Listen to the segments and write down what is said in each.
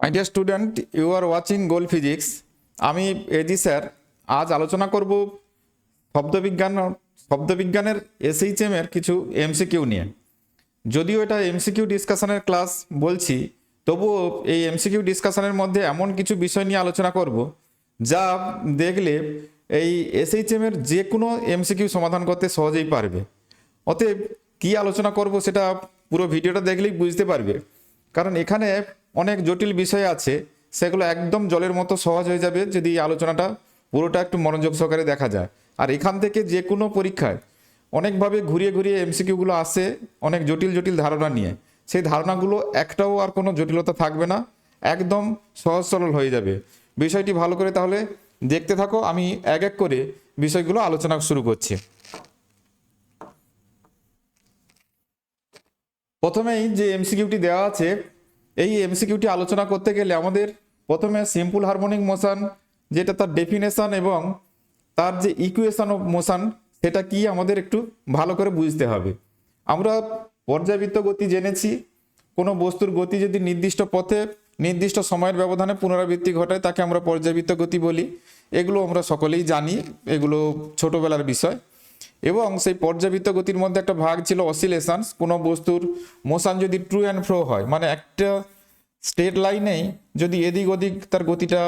My dear student, you are watching goal physics. আমি AG sir আজ আলোচনা করব শব্দবিজ্ঞানের এসএইচএম এর কিছু এমসিকিউ নিয়ে। যদিও এটা এমসিকিউ ডিসকাশনের ক্লাস বলছি, তবুও এই এমসিকিউ ডিসকাশনের মধ্যে এমন কিছু বিষয় নিয়ে আলোচনা করব যা দেখলে এই এসএইচএম এর যে কোনো এমসিকিউ সমাধান করতে সহজেই পারবে। অতএব কী আলোচনা করব সেটা পুরো ভিডিওটা দেখলেই বুঝতে পারবে, কারণ এখানে অনেক জটিল বিষয় আছে, সেগুলো একদম জলের মতো সহজ হয়ে যাবে যদি এই আলোচনাটা পুরোটা একটু মনোযোগ সহকারে দেখা যায়। আর এখান থেকে যে কোনো পরীক্ষায় অনেকভাবে ঘুরিয়ে ঘুরিয়ে এমসিকিউগুলো আসে অনেক জটিল জটিল ধারণা নিয়ে। সেই ধারণাগুলো একটাও আর কোনো জটিলতা থাকবে না, একদম সহজ সরল হয়ে যাবে। বিষয়টি ভালো করে তাহলে দেখতে থাকো, আমি এক এক করে বিষয়গুলো আলোচনা শুরু করছি। প্রথমেই যে এমসিকিউটি দেওয়া আছে, এই এমসিকিউটি আলোচনা করতে গেলে আমাদের প্রথমে সিম্পল হারমোনিক মোশন, যেটা তার ডেফিনেশন এবং তার যে ইকুয়েশন অফ মোশন সেটা কি আমাদের একটু ভালো করে বুঝতে হবে। আমরা পর্যাবৃত্ত গতি জেনেছি, কোনো বস্তুর গতি যদি নির্দিষ্ট পথে নির্দিষ্ট সময়ের ব্যবধানে পুনরাবৃত্তি ঘটায় তাকে আমরা পর্যাবৃত্ত গতি বলি। এগুলো আমরা সকলেই জানি, এগুলো ছোটোবেলার বিষয়। এবং সেই পর্যাবৃত্ত গতির মধ্যে একটা ভাগ ছিল অসিলেশনস। কোনো বস্তুর মোশন যদি ট্রু অ্যান্ড ফ্রো হয়, মানে একটা স্ট্রেট লাইনেই যদি এদিক ওদিক তার গতিটা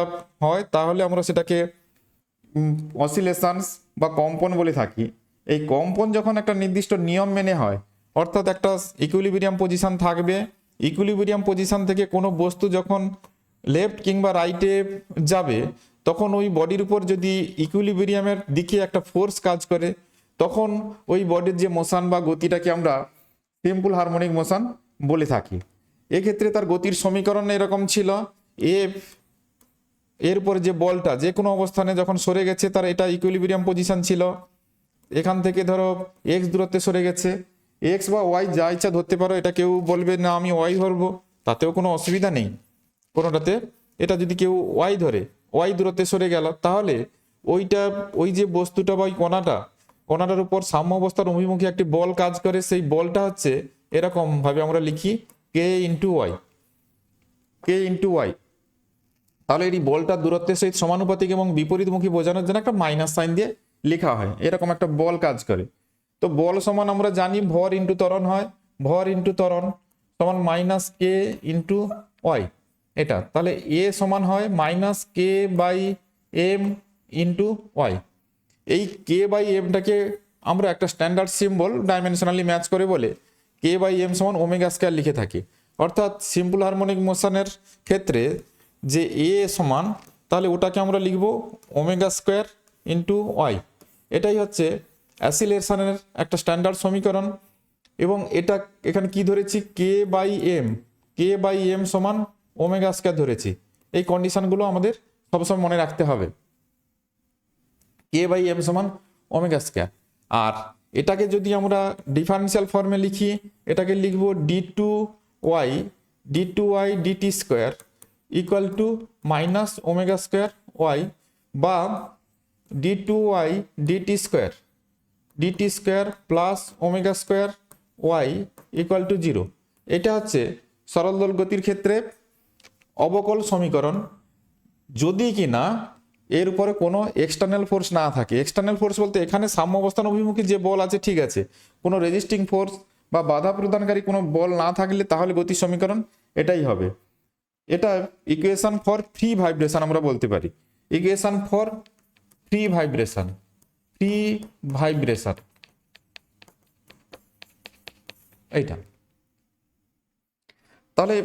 হয়, তাহলে আমরা সেটাকে অসিলেশনস বা কম্পন বলে থাকি। এই কম্পন যখন একটা নির্দিষ্ট নিয়ম মেনে হয়, অর্থাৎ একটা ইকুইলিব্রিয়াম পজিশন থাকবে, ইকুইলিব্রিয়াম পজিশন থেকে কোনো বস্তু যখন লেফট কিংবা রাইটে যাবে, তখন ওই বডির উপর যদি ইকুইলিব্রিয়ামের দিকে একটা ফোর্স কাজ করে, তখন ওই বডির যে মোশন বা গতিটাকে আমরা সিম্পল হারমোনিক মোশন বলে থাকি। এক্ষেত্রে তার গতির সমীকরণ এরকম ছিল, এফ এরপর যে বলটা যে কোনো অবস্থানে যখন সরে গেছে তার এটা ইকুইলিব্রিয়াম পজিশন ছিল। এখান থেকে ধরো এক্স দূরত্বে সরে গেছে, এক্স বা ওয়াই যা ইচ্ছা ধরতে পারো, এটা কেউ বলবে না আমি ওয়াই ধরবো, তাতেও কোনো অসুবিধা নেই কোনোটাতে। এটা যদি কেউ ওয়াই ধরে, ওয়াই দূরত্বে সরে গেল, তাহলে ওই যে বস্তুটা বা ওই কণাটার উপর সাম্য অবস্থার অভিমুখী একটি বল কাজ করে। সেই বলটা হচ্ছে এরকম ভাবে আমরা লিখি কে ইন্টু ওয়াই। তাহলে এই বলটা দূরত্বের সহিত সমানুপাতিক এবং বিপরীতমুখী বোঝানোর জন্য একটা মাইনাস সাইন দিয়ে লেখা হয়, এরকম একটা বল কাজ করে। তো বল সমান আমরা জানি ভর ইন্টু ত্বরণ হয়, ভর ইন্টু ত্বরণ সমান মাইনাস কে ইন্টু ওয়াই। এটা তাহলে এ সমান হয় minus k by m into y. এই কে বাই এমটাকে আমরা একটা স্ট্যান্ডার্ড সিম্বল ডাইমেনশনালি ম্যাচ করে বলে কে বাই এম সমান ওমেগা স্কয়ার লিখে থাকি। অর্থাৎ সিম্পল হারমোনিক মোশনের ক্ষেত্রে যে এ সমান, তাহলে ওটাকে আমরা লিখব ওমেগা স্কোয়ার ইন্টু ওয়াই। এটাই হচ্ছে অ্যাসিলেশনের একটা স্ট্যান্ডার্ড সমীকরণ। এবং এটা এখানে কি ধরেছি, কে বাই এম সমান ওমেগা স্কোয়ার ধরেছি। এই কন্ডিশনগুলো আমাদের সবসময় মনে রাখতে হবে, কে বাই এম সমান ওমেগা স্কোয়ার। আর এটাকে যদি আমরা ডিফারেন্সিয়াল ফর্মে লিখি, এটাকে লিখব d2y dt square equal to minus omega square y, বা d2y dt square plus omega square y equal to 0। এটা হচ্ছে সরল দোল গতির ক্ষেত্রে অবকল সমীকরণ, যদি কি না এর উপরে কোনো এক্সটার্নাল ফোর্স না থাকে। এক্সটার্নাল ফোর্স বলতে এখানে সাম্য অবস্থান অভিমুখী যে বল আছে ঠিক আছে, কোনো রেজিস্টিং ফোর্স বা বাধা প্রদানকারী কোনো বল না থাকলে তাহলে গতির সমীকরণ এটাই হবে। এটা ইকুয়েশন ফর ফ্রি ভাইব্রেশন আমরা বলতে পারি, ইকুয়েশন ফর ফ্রি ভাইব্রেশন এইটা। তাহলে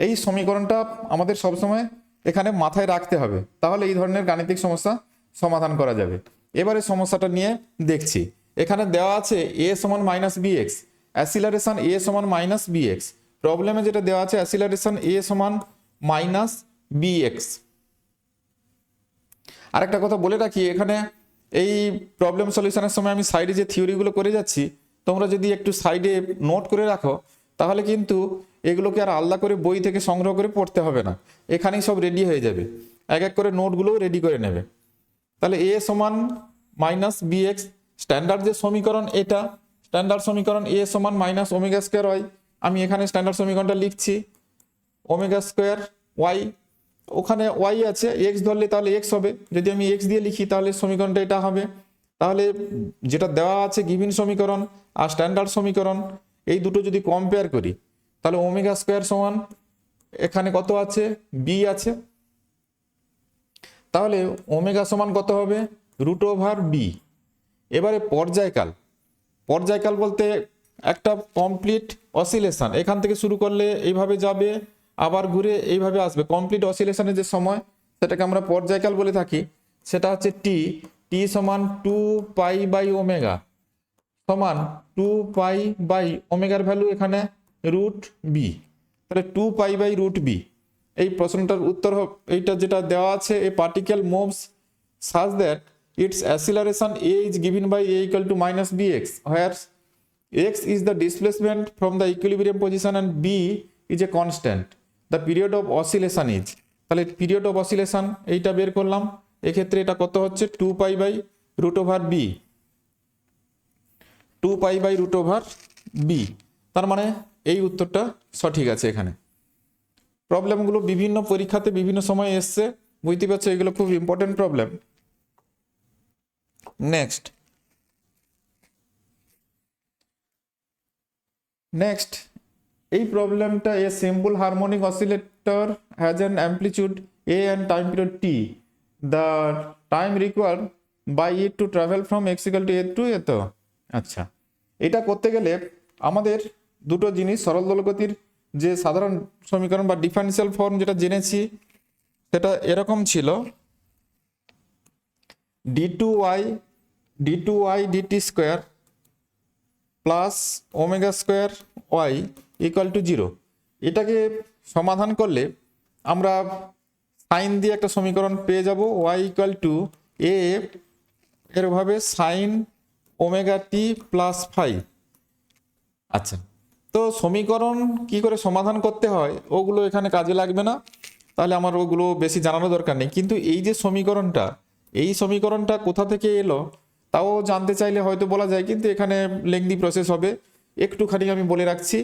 এই সমীকরণটা আমাদের সবসময় এখানে মাথায় রাখতে হবে, তাহলে এই ধরনের গাণিতিক সমস্যা সমাধান করা যাবে। এবারে সমস্যাটা নিয়ে দেখছি। এখানে দেওয়া আছে এ সমান মাইনাস বি এক্স, অ্যাসিলারেশন এ সমান মাইনাস বি এক্স। প্রবলেমে যেটা দেওয়া আছে অ্যাসিলারেশন এ সমান মাইনাস বি এক্স। আরেকটা কথা বলে রাখি, এখানে এই প্রবলেম সলিউশনের সময় আমি সাইডে যে থিওরিগুলো করে যাচ্ছি, তোমরা যদি একটু সাইডে নোট করে রাখো, তাহলে কিন্তু এগুলোকে আর আলাদা করে বই থেকে সংগ্রহ করে পড়তে হবে না, এখানেই সব রেডি হয়ে যাবে। এক এক করে নোটগুলোও রেডি করে নেবে। তাহলে এ সমান মাইনাস বি এক্স, স্ট্যান্ডার্ড যে সমীকরণ এটা স্ট্যান্ডার্ড সমীকরণ এ সমান মাইনাস ওমেগা স্কোয়ার ওয়াই। আমি এখানে স্ট্যান্ডার্ড সমীকরণটা লিখছি, ওমেগা স্কোয়ার ওয়াই, ওখানে ওয়াই আছে, এক্স ধরলে তাহলে এক্স হবে, যদি আমি এক্স দিয়ে লিখি তাহলে সমীকরণটা এটা হবে। তাহলে যেটা দেওয়া আছে গিভিন সমীকরণ আর স্ট্যান্ডার্ড সমীকরণ, এই দুটো যদি কম্পেয়ার করি তাহলে ওমেগা স্কোয়ার সমান এখানে কত আছে, বি আছে, তাহলে ওমেগা সমান কত হবে, √বি। এবারে পর্যায়কাল, পর্যায়কাল বলতে একটা কমপ্লিট অসিলেশন, এখান থেকে শুরু করলে এইভাবে যাবে আবার ঘুরে এইভাবে আসবে, কমপ্লিট অসিলেশনের যে সময় সেটাকে আমরা পর্যায়কাল বলে থাকি, সেটা হচ্ছে টি। টি সমান 2π/ওমেগা সমান 2π/ওমেগার ভ্যালু এখানে √বি, তাহলে 2π/√বি। এই প্রশ্নটার উত্তর এইটা যেটা দেওয়া আছে, a particle moves such that its acceleration a is given by a equal to -bx, where x is the displacement from the equilibrium position and b is a constant. The period of oscillation is, তাহলে period of oscillation এইটা বের করলাম, এক্ষেত্রে এটা কত হচ্ছে 2π/√b, 2π/√b। তার মানে এই উত্তরটা সঠিক আছে। এখানে প্রবলেমগুলো বিভিন্ন পরীক্ষাতে বিভিন্ন সময় এসছে, বুঝতে পারছো, এগুলো খুব ইম্পর্টেন্ট প্রবলেম। নেক্সট এই প্রবলেমটা, a simple harmonic oscillator has an amplitude A and time period T, the time required by it to travel from x = a to A. তো আচ্ছা, এটা করতে গেলে আমাদের দুটো জিনিস, সরল দোলগতির যে সাধারণ সমীকরণ বা ডিফারেন্সিয়াল ফর্ম যেটা জেনেছি সেটা এরকম ছিল, d2y dt square plus omega square y equal to 0। এটাকে সমাধান করলে আমরা সাইন দিয়ে একটা সমীকরণ পেয়ে যাব, ওয়াই ইকুয়াল টু এ এরভাবে সাইন ওমেগা টি প্লাস 5। আচ্ছা, তো সমীকরণ কি করে সমাধান করতে হয় ওগুলো এখানে কাজে লাগবে না, তাহলে আমার ওগুলো বেশি জানানো দরকার নেই। কিন্তু এই যে সমীকরণটা, এই সমীকরণটা কোথা থেকে এলো তাও জানতে চাইলে হয়তো বলা যায়, কিন্তু এখানে লেংদি প্রসেস হবে, একটুখানি আমি বলে রাখছি,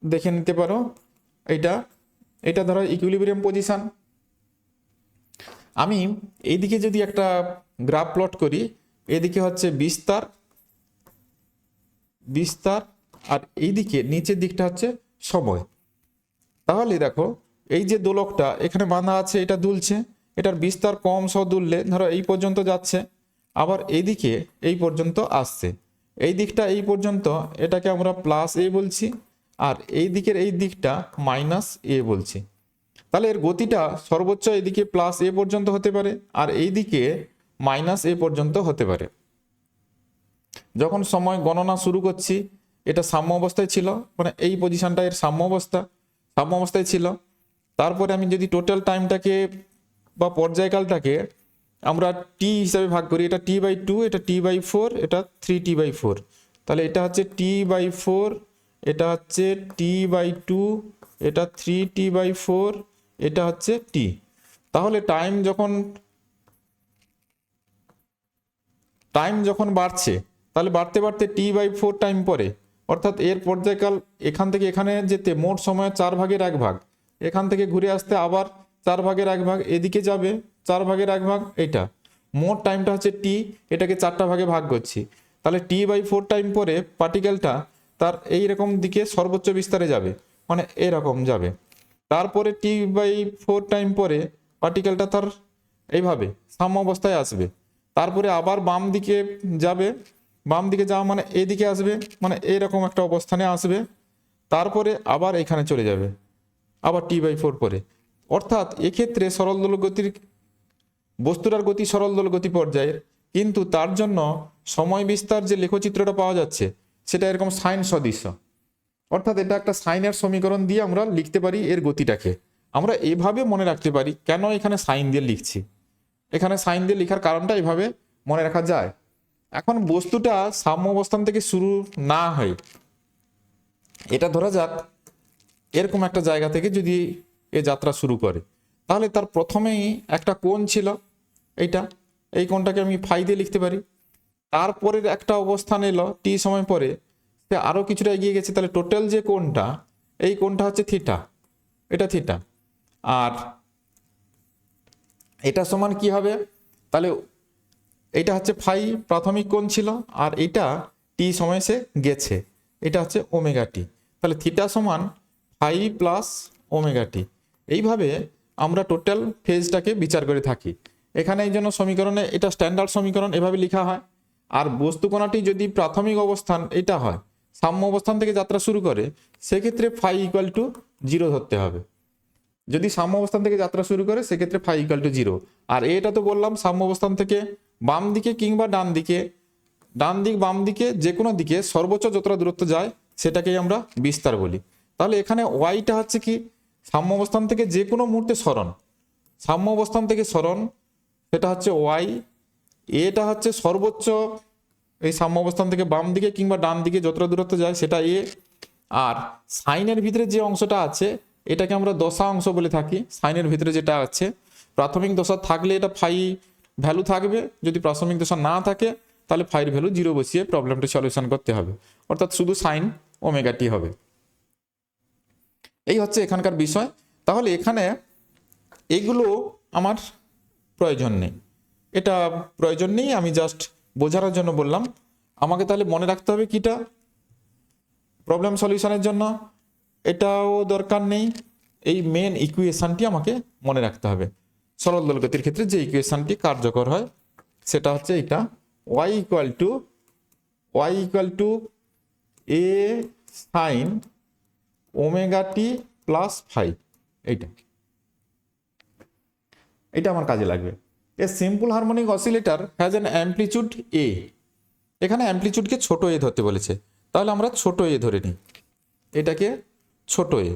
দেখে নিতে পারো। এটা ধরো ইকুইলিব্রিয়াম পজিশন। আমি এইদিকে যদি একটা গ্রাফ প্লট করি, এদিকে হচ্ছে বিস্তার, আর এইদিকে নিচের দিকটা হচ্ছে সময়। তাহলে দেখো এই যে দোলকটা এখানে বাঁধা আছে, এটা দুলছে, এটার বিস্তার কম সহ দুললে ধরো এই পর্যন্ত যাচ্ছে, আবার এইদিকে এই পর্যন্ত আসছে, এই দিকটা এই পর্যন্ত, এটাকে আমরা প্লাস এ বলছি, আর এই দিকের এই দিকটা মাইনাস এ বলছি। তাহলে এর গতিটা সর্বোচ্চ এদিকে প্লাস এ পর্যন্ত হতে পারে, আর এই দিকে মাইনাস এ পর্যন্ত হতে পারে। যখন সময় গণনা শুরু করছি এটা সাম্য অবস্থায় ছিল, মানে এই পজিশনটা এর সাম্য অবস্থায় ছিল। তারপরে আমি যদি টোটাল টাইমটাকে বা পর্যায়কালটাকে আমরা টি হিসাবে ভাগ করি, এটা t/2, এটা t/4, এটা 3t/4, তাহলে এটা হচ্ছে t/4, এটা হচ্ছে t/2, এটা 3t/4, এটা হচ্ছে t। তাহলে টাইম যখন বাড়ছে, তাহলে বাড়তে বাড়তে t/4 টাইম পরে, অর্থাৎ এর পর্যায়কাল এখান থেকে এখানে যেতে মোট সময় 4/1 এখান থেকে ঘুরে আসতে আবার 4/1 এদিকে যাবে 4/1, এটা মোট টাইমটা হচ্ছে টি, এটাকে 4টা ভাগে ভাগ করছি, তাহলে t/4 টাইম পরে পার্টিকেলটা তার এইরকম দিকে সর্বোচ্চ বিস্তারে যাবে, মানে এরকম যাবে। তারপরে t/4 টাইম পরে পার্টিকেলটা তার এইভাবে সাম্য অবস্থায় আসবে, তারপরে আবার বাম দিকে যাওয়া মানে এদিকে আসবে, মানে এইরকম একটা অবস্থানে আসবে, তারপরে আবার এখানে চলে যাবে আবার t/4 পরে। অর্থাৎ এক্ষেত্রে সরল দোলগতির বস্তুটার গতি সরল দোলগতি পর্যায়ের, কিন্তু তার জন্য সময় বিস্তার যে লেখচিত্রটা পাওয়া যাচ্ছে সেটা এরকম সাইন সদৃশ্য, অর্থাৎ এটা একটা সাইনের সমীকরণ দিয়ে আমরা লিখতে পারি এর গতিটাকে। আমরা এভাবে মনে রাখতে পারি কেন এখানে সাইন দিয়ে লিখছি, এখানে সাইন দিয়ে লেখার কারণটা এভাবে মনে রাখা যায়। এখন বস্তুটা সাম্য অবস্থান থেকে শুরু না হয়, এটা ধরা যাক এরকম একটা জায়গা থেকে যদি এ যাত্রা শুরু করে, তাহলে তার প্রথমেই একটা কোণ ছিল, এই কোণটাকে আমি ফাই দিয়ে লিখতে পারি। তারপরের একটা অবস্থান এলো টি সময় পরে, সে আরও কিছুটা এগিয়ে গেছে, তাহলে টোটাল যে কোণটা, এই কোণটা হচ্ছে থিটা। এটা থিটা, আর এটা সমান কি হবে, তাহলে এটা হচ্ছে ফাই প্রাথমিক কোণ ছিল, আর এটা টি সময় সে গেছে, এটা হচ্ছে ওমেগা টি। তাহলে থিটা সমান ফাই প্লাস ওমেগা টি। এইভাবে আমরা টোটাল ফেজটাকে বিচার করে থাকি। এখানে এই জন্য সমীকরণে এটা স্ট্যান্ডার্ড সমীকরণ, এভাবে লেখা হয়। আর বস্তুকণাটি যদি প্রাথমিক অবস্থান এটা হয়, সাম্য অবস্থান থেকে যাত্রা শুরু করে, সেক্ষেত্রে ফাই ইকুয়াল টু 0 ধরতে হবে। যদি সাম্য অবস্থান থেকে যাত্রা শুরু করে সেক্ষেত্রে ফাই ইকুয়াল টু 0। আর এটা তো বললাম সাম্য অবস্থান থেকে বাম দিকে কিংবা ডান দিকে, ডান দিক বাম দিকে যে কোনো দিকে সর্বোচ্চ যতটা দূরত্ব যায় সেটাকেই আমরা বিস্তার বলি। তাহলে এখানে ওয়াইটা হচ্ছে কি, সাম্য অবস্থান থেকে যে কোনো মুহূর্তে সরণ, সাম্য অবস্থান থেকে সরণ, সেটা হচ্ছে ওয়াই। এটা হচ্ছে সর্বোচ্চ এই সাম্য অবস্থান থেকে বাম দিকে কিংবা ডান দিকে যতটা দূরত্ব যায় সেটা এ। আর সাইনের ভিতরে যে অংশটা আছে এটাকে আমরা দশা অংশ বলে থাকি। সাইনের ভিতরে যেটা আছে প্রাথমিক দশা থাকলে এটা ফাই ভ্যালু থাকবে, যদি প্রাথমিক দশা না থাকে তাহলে ফাইয়ের ভ্যালু 0 বসিয়ে প্রবলেমটা সলিউশন করতে হবে, অর্থাৎ শুধু সাইন ওমেগা টি হবে। এই হচ্ছে এখানকার বিষয়। তাহলে এখানে এগুলো আমার প্রয়োজন নেই, এটা প্রয়োজন নেই, আমি জাস্ট বোঝানোর জন্য বললাম। আমাকে তাহলে মনে রাখতে হবে কিটা প্রবলেম সলিউশনের জন্য, এটাও দরকার নেই, এই মেন ইকুয়েশনটি আমাকে মনে রাখতে হবে। সরল দোলগতির ক্ষেত্রে যে ইকুয়েশনটি কার্যকর হয় সেটা হচ্ছে এটা, y equal to A sine omega t plus phi. এটা আমার কাজে লাগবে। A simple harmonic oscillator has an amplitude A. এখানে অ্যাম্পলিটিউডকে ছোট এ ধরতে বলেছে, তাহলে আমরা ছোট এ ধরে নিই, এটাকে ছোট A,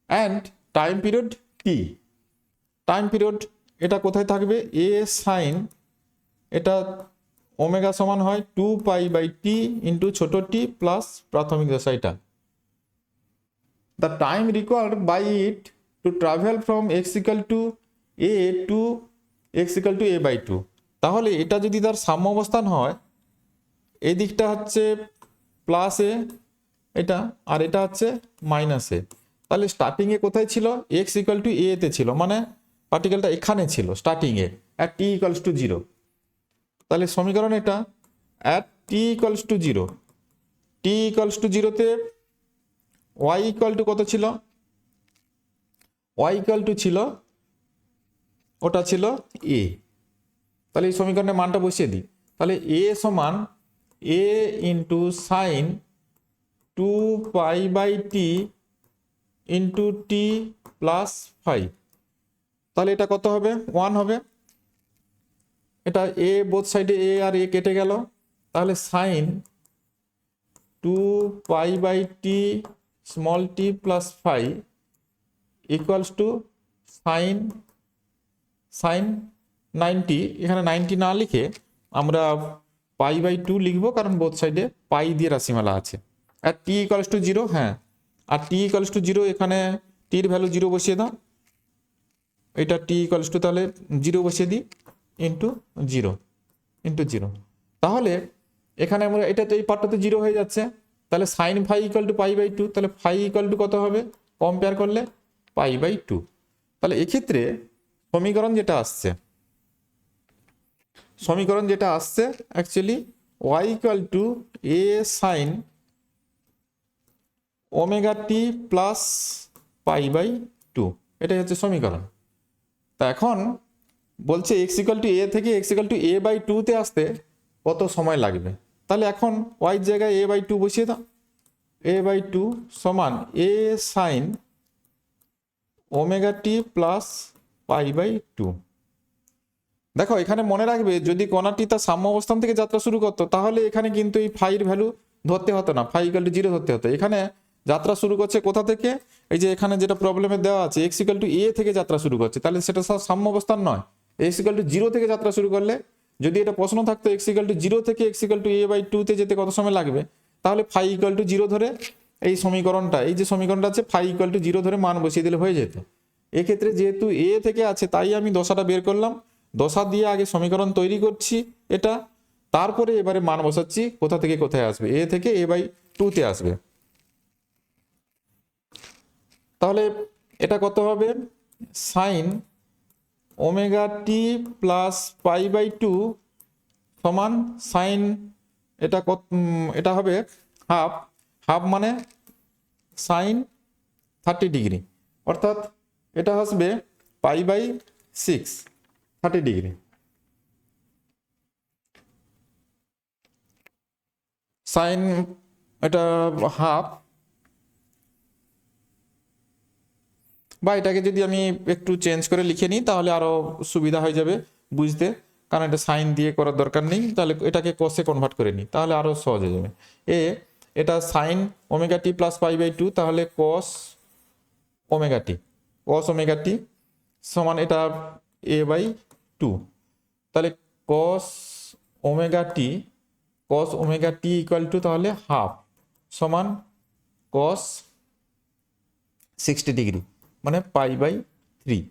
and time period T. Time period এটা কোথায় থাকবে, এ সাইন, এটা ওমেগা সমান হয় 2π/t ইন্টু ছোট টি প্লাস প্রাথমিক দশা এটা। The time required by it to travel from x equal to a to x equal to a/2। তাহলে এটা যদি তার সাম্য অবস্থান হয়, এই দিকটা হচ্ছে প্লাস এ এটা, আর এটা হচ্ছে মাইনাস এ, তাহলে স্টার্টিংয়ে কোথায় ছিল, x ইকুয়াল টু a তে ছিল, মানে পার্টিকেলটা এখানে ছিল স্টার্টিংয়ে অ্যাট t ইকুয়ালস টু 0। তাহলে সমীকরণ এটা at t equals to 0, t equals to 0তে y ইকুয়াল টু কত ছিল, y ইকুয়াল টু ছিল, ওটা ছিল a। তাহলে এই সমীকরণের মানটা বসিয়ে দিই, তাহলে a সমান a into sign 2π/t into T plus 5। তাহলে এটা কত হবে, 1 হবে। এটা এ বোথ সাইডে এ আর এ কেটে গেল, তাহলে sine 2π/t small t plus 5 equals to sine 90। এখানে 90 না লিখে আমরা π/2 লিখবো, কারণ বোথ সাইডে পাই দিয়ে রাশিমালা আছে। আর টি ইকুয়ালস টু 0, হ্যাঁ, আর টি ইকুয়ালস টু 0, এখানে টির ভ্যালু 0 বসিয়ে দাও, এটা টি ইকুয়ালস টু তাহলে 0 বসিয়ে দিই ইন্টু 0। তাহলে এখানে আমরা এটা তো এই পার্টটাতে 0 হয়ে যাচ্ছে, তাহলে সাইন ফাই ইকুয়াল টু π/2, তাহলে ফাই ইকুয়াল টু কত হবে, কম্পেয়ার করলে π/2। তাহলে এক্ষেত্রে সমীকরণ যেটা আসছে actually y equal to A sine omega t plus π/2, এটাই হচ্ছে সমীকরণ। তা এখন বলছে x ইকুয়াল টু এ থেকে x ইকুয়াল টু a/2 তে আসতে কত সময় লাগবে। তাহলে এখন y জায়গায় a/2 বসিয়ে দাও, a/2 সমান এ সাইন ওমেগা টি প্লাস π/2। দেখো এখানে মনে রাখবে, যদি কণাটি তার সাম্য অবস্থান থেকে যাত্রা শুরু করতো তাহলে এখানে কিন্তু এই ফাইয়ের ভ্যালু ধরতে হতো না, ফাই ইকুয়াল টু 0 ধরতে হতো। এখানে যাত্রা শুরু করছে কোথা থেকে, এই যে এখানে যেটা প্রবলেমে দেওয়া আছে x ইকুয়াল টু a থেকে যাত্রা শুরু করছে, তাহলে সেটা সাম্য অবস্থান নয়। x ইকুয়াল টু 0 থেকে যাত্রা শুরু করলে, যদি এটা প্রশ্ন থাকতো x ইকুয়াল টু 0 থেকে x ইকুয়াল টু a/2 তে যেতে কত সময় লাগবে, তাহলে ফাই ইকুয়াল টু 0 ধরে এই সমীকরণটা, এই যে সমীকরণটা আছে ফাই ইকুয়াল টু 0 ধরে মান বসিয়ে দিলে হয়ে যেত। এক্ষেত্রে যেহেতু a থেকে আছে তাই আমি দশাটা বের করলাম, দশা দিয়ে আগে সমীকরণ তৈরি করছি এটা, তারপরে এবারে মান বসাচ্ছি কোথা থেকে কোথায় আসবে, a থেকে a/2 তে আসবে। তাহলে এটা কত হবে, sine omega t plus pi by two সমান সাইন, এটা কত, এটা হবে হাফ, হাফ মানে সাইন 30 ডিগ্রি, অর্থাৎ এটা আসবে পাই বাই 6, 30 ডিগ্রি। সাইন এটা হাফ, বা এটাকে যদি আমি একটু চেঞ্জ করে লিখে নিই তাহলে আরও সুবিধা হয়ে যাবে বুঝতে, কারণ এটা সাইন দিয়ে করার দরকার নেই, তাহলে এটাকে কসে কনভার্ট করে নিই তাহলে আরও সহজ হয়ে যাবে। এটা sine omega t plus pi by two, তাহলে কস ওমেগা টি, কস ওমেগা টি সমান এটা এ বাই টু, তাহলে cos omega t, cos omega T equal to তাহলে হাফ সমান কস 60 ডিগ্রি মানে পাই বাই 3,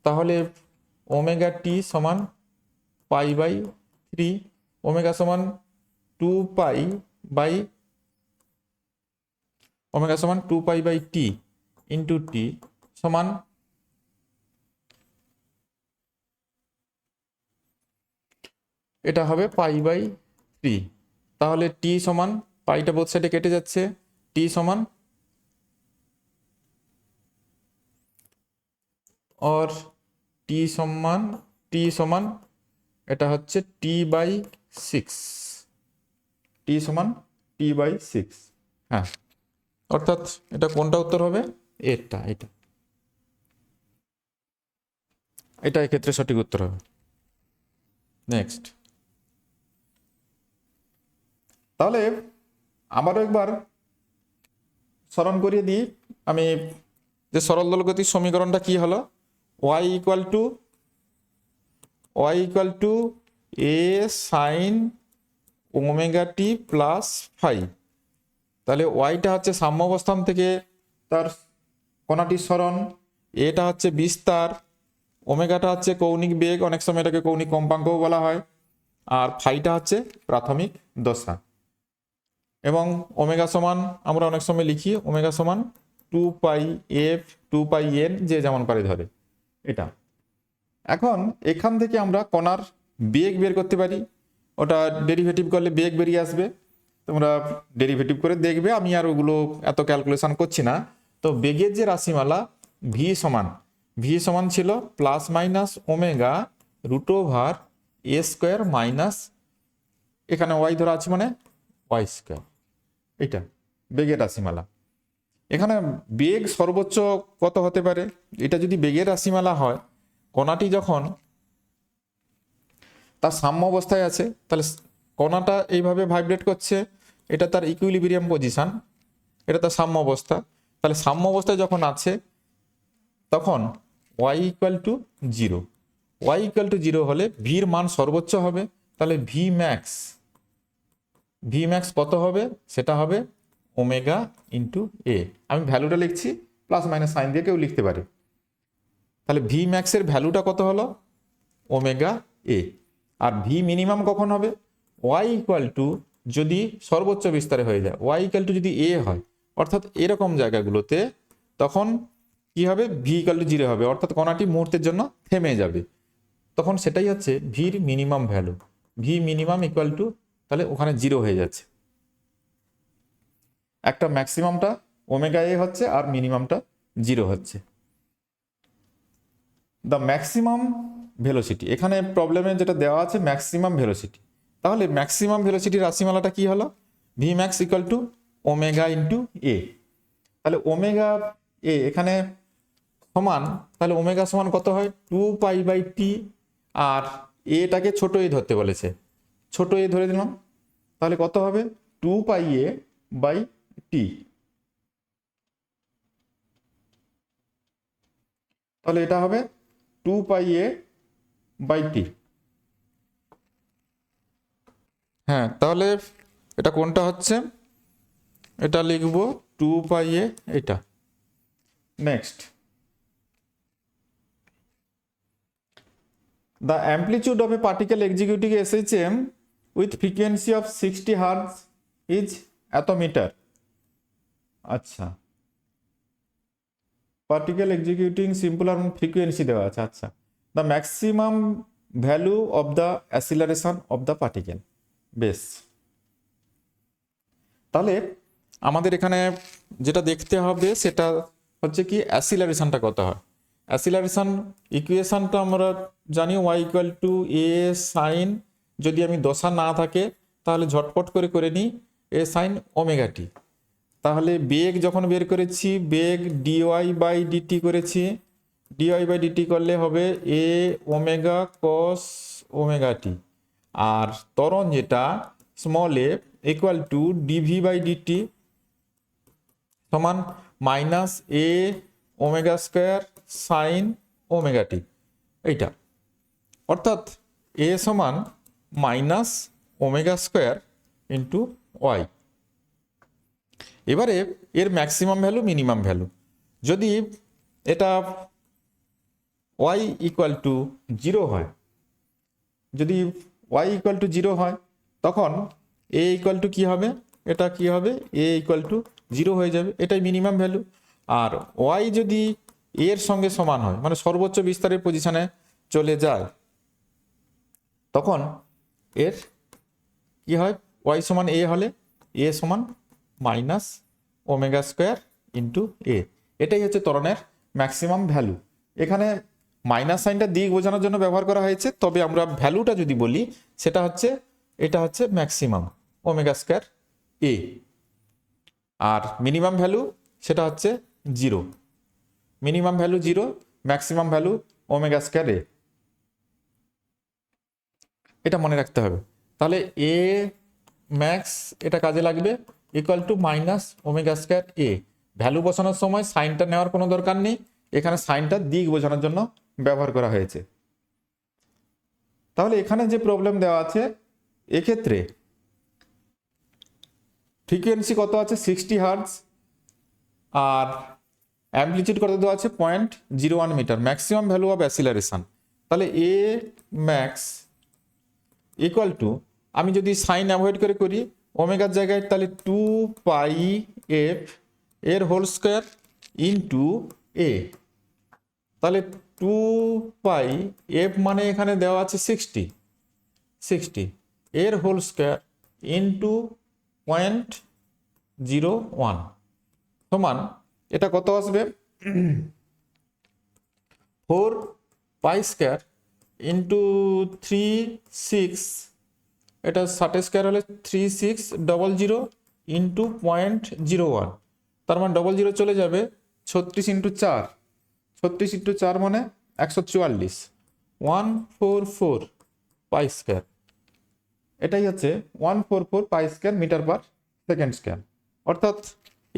তাহলে ওমেগা টি সমান পাই বাই 3, ওমেগা সমান 2 পাই বাই, ওমেগা সমান 2 pi by T into T সমান এটা হবে পাই বাই 3, তাহলে টি সমান, পাইটা বোথ সাইডে কেটে যাচ্ছে, টি সমান और टी समान এটা হচ্ছে টি বাই 6, টি সমান টি বাই 6। হ্যাঁ, অর্থাৎ এটা কোনটা উত্তর হবে, এটা এক্ষেত্রে সঠিক উত্তর হবে। নেক্সট, তাহলে আবারও একবার স্মরণ করিয়ে দিই আমি, যে সরল দোলগতির সমীকরণটা কি হলো, y equal to A sine omega t plus phi, তাহলে ওয়াইটা হচ্ছে সাম্য অবস্থান থেকে তার কণাটির সরণ, এটা হচ্ছে বিস্তার, ওমেগাটা হচ্ছে কৌণিক বেগ, অনেক সময় এটাকে কৌণিক কম্পাঙ্কও বলা হয়, আর ফাইটা হচ্ছে প্রাথমিক দশা, এবং ওমেগা সমান আমরা অনেক সময় লিখি ওমেগা সমান 2 পাই এফ 2 পাই এন, যে যেমন পারে ধরে এটা। এখন এখান থেকে আমরা কণার বেগ বের করতে পারি, ওটা ডেরিভেটিভ করলে বেগ বেরিয়ে আসবে, তোমরা ডেরিভেটিভ করে দেখবে, আমি আর ওগুলো এত ক্যালকুলেশন করছি না। তো বেগের যে রাশিমালা ভি সমান ছিল plus minus omega root over A square minus, এখানে ওয়াই ধরা আছে মানে ওয়াই স্কোয়ার, এটা বেগের রাশিমালা। এখানে বেগ সর্বোচ্চ কত হতে পারে, এটা যদি বেগের রাশিমালা হয়, কণাটি যখন তার সাম্য অবস্থায় আছে, তাহলে কণাটা এইভাবে ভাইব্রেট করছে, এটা তার ইকুইলিব্রিয়াম পজিশন, এটা তার সাম্য অবস্থা, তাহলে সাম্য অবস্থায় যখন আছে তখন y equal to 0, y equal to 0 হলে ভির মান সর্বোচ্চ হবে, তাহলে ভি ম্যাক্স কত হবে, সেটা হবে ওমেগা ইন্টু এ, আমি ভ্যালুটা লিখছি, প্লাস মাইনাস সাইন দিয়ে কেউ লিখতে পারে, তাহলে ভি ম্যাক্সের ভ্যালুটা কত হলো omega a. R V minimum কখন হবে, ওয়াই ইকুয়াল টু যদি সর্বোচ্চ বিস্তারে হয়ে যায়, ওয়াই ইকুয়াল টু যদি এ হয়, অর্থাৎ এরকম জায়গাগুলোতে, তখন কি হবে, ভি ইকুয়াল টু 0 হবে, অর্থাৎ কণাটি মুহূর্তের জন্য থেমে যাবে, তখন সেটাই হচ্ছে ভির minimum value, V minimum equal to, তাহলে ওখানে 0 হয়ে যাচ্ছে, একটা ম্যাক্সিমামটা ওমেগা এ হচ্ছে আর মিনিমামটা 0 হচ্ছে। দ্য ম্যাক্সিমাম ভেলোসিটি, এখানে প্রবলেমে যেটা দেওয়া আছে ম্যাক্সিমাম ভেলোসিটি, তাহলে ম্যাক্সিমাম ভেলোসিটির রাশিমালাটা কি হলো, V max equal to omega into A, তাহলে ওমেগা এ এখানে সমান, তাহলে ওমেগা সমান কত হয় 2 পাই বাই টি, আর এটাকে ছোট এ ধরতে বলেছে, ছোট এ ধরে দিলাম, তাহলে কত হবে 2 পাই এ বাই টি, তাহলে এটা হবে 2 পাই এ বাই টি। হ্যাঁ, তাহলে এটা কোনটা হচ্ছে, এটা লিখবো 2 পাই এ এটা। Next, the amplitude of a particle executing SHM with frequency of 60 Hz is এত মিটার। আচ্ছা, particle executing simple harmonic frequency দেওয়া আছে। আচ্ছা, the maximum value of the acceleration of the particle. বেশ, তাহলে আমাদের এখানে যেটা দেখতে হবে সেটা হচ্ছে কি অ্যাসিলারেশনটা কত হয়। অ্যাসিলারেশন ইকুয়েশনটা আমরা জানি y equal to A sine, যদি আমি দশা না থাকে তাহলে ঝটপট করে নিই এ সাইন ওমেগা টি। তাহলে বেগ যখন বের করেছি, বেগ ডিওয়াই বাই ডিটি করেছি, ডিওয়াই বাই ডিটি করলে হবে এ ওমেগা কস ওমেগা টি। আর ত্বরণ যেটা small a equal to dv by dt সমান minus a omega square sine omega t. এইটা অর্থাৎ এ সমান minus omega square into y. এবারে এর ম্যাক্সিমাম ভ্যালু মিনিমাম ভ্যালু, যদি এটা ওয়াই ইকুয়াল টু জিরো হয়, যদি ওয়াই ইকুয়াল টু জিরো হয় তখন এ ইকুয়াল টু কী হবে, এটা কি হবে, এ ইকুয়াল টু জিরো হয়ে যাবে, এটাই মিনিমাম ভ্যালু। আর ওয়াই যদি এর সঙ্গে সমান হয়, মানে সর্বোচ্চ বিস্তারের পজিশনে চলে যায়, তখন এর কি হয়, ওয়াই সমান এ হলে এ সমান মাইনাস ওমেগা স্কোয়ার ইন্টু এ। এটাই হচ্ছে ত্বরণের ম্যাক্সিমাম ভ্যালু। এখানে মাইনাস সাইনটা দিক বোঝানোর জন্য ব্যবহার করা হয়েছে, তবে আমরা ভ্যালুটা যদি বলি সেটা হচ্ছে, এটা হচ্ছে ম্যাক্সিমাম ওমেগা স্কোয়ার এ, আর মিনিমাম ভ্যালু সেটা হচ্ছে zero. Minimum value zero, maximum value omega square A, এটা মনে রাখতে হবে। তাহলে এ ম্যাক্স এটা কাজে লাগবে equal to minus omega square A. Value বসানোর সময় সাইনটা নেওয়ার কোনো দরকার নেই, এখানে সাইনটা দিক বোঝানোর জন্য ব্যবহার করা হয়েছে। তাহলে এখানে যে প্রবলেম দেওয়া আছে, এক্ষেত্রে ফ্রিকোয়েন্সি কত আছে 60 হার্টজ, আর অ্যাম্পলিটিউড কত দেওয়া আছে 0.01 মিটার, ম্যাক্সিমাম ভ্যালু অফ অ্যাসিলারেশন। তাহলে এ ম্যাক্স ইকুয়াল টু, আমি যদি সাইন অ্যাভয়েড করি ওমেগার জায়গায়, তাহলে 2 পাই এফ এর হোল স্কোয়ার ইন্টু এ। তাহলে 2 পাই এফ মানে এখানে দেওয়া আছে 60 এর হোল স্কোয়ার ইন্টু 0.01 সমান, এটা কত আসবে 4 পাই স্কোয়ার ইন্টু 36, এটা 60 স্কোয়ার হলে 3600 ইন্টু 0.01, তার মানে 00 চলে যাবে, 36 ইন্টু 4, 36 ইন্টু 4 মানে 144, 144 পাই স্কোয়ার। এটাই হচ্ছে 144 pi square metre per second square. অর্থাৎ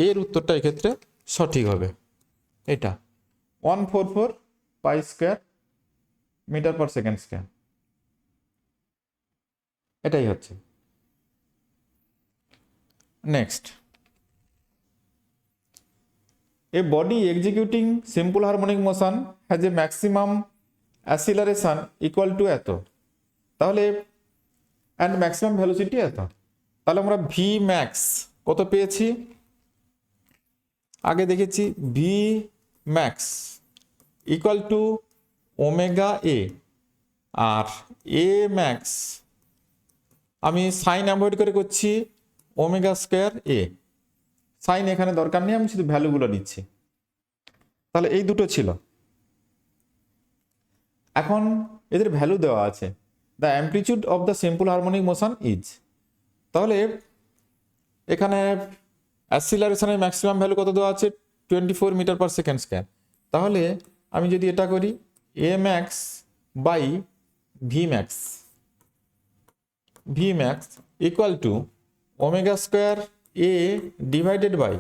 এর উত্তরটা এক্ষেত্রে সঠিক হবে, এটা 144 pi square metre per second square, এটাই হচ্ছে। Next, a body executing simple harmonic motion has a maximum acceleration equal to এত, তাহলে and maximum velocity এত। তাহলে আমরা v max কত পেয়েছি, আগে দেখেছি v max equal to omega a, আর a max আমি সাইন অ্যাভয়েড করছি ওমেগা স্কোয়ার এ, সাইন এখানে দরকার নেই, আমি শুধু ভ্যালুগুলো নিচ্ছি। তাহলে এই দুটো ছিল। এখন এদের ভ্যালু দেওয়া আছে, the amplitude of the simple harmonic motion is. তাহলে এখানে অ্যাসিলারেশনের ম্যাক্সিমাম ভ্যালু কত দেওয়া আছে 24 মিটার পার সেকেন্ড স্কোয়ার। তাহলে আমি যদি এটা করি A max by V max, V max equal to omega square A divided by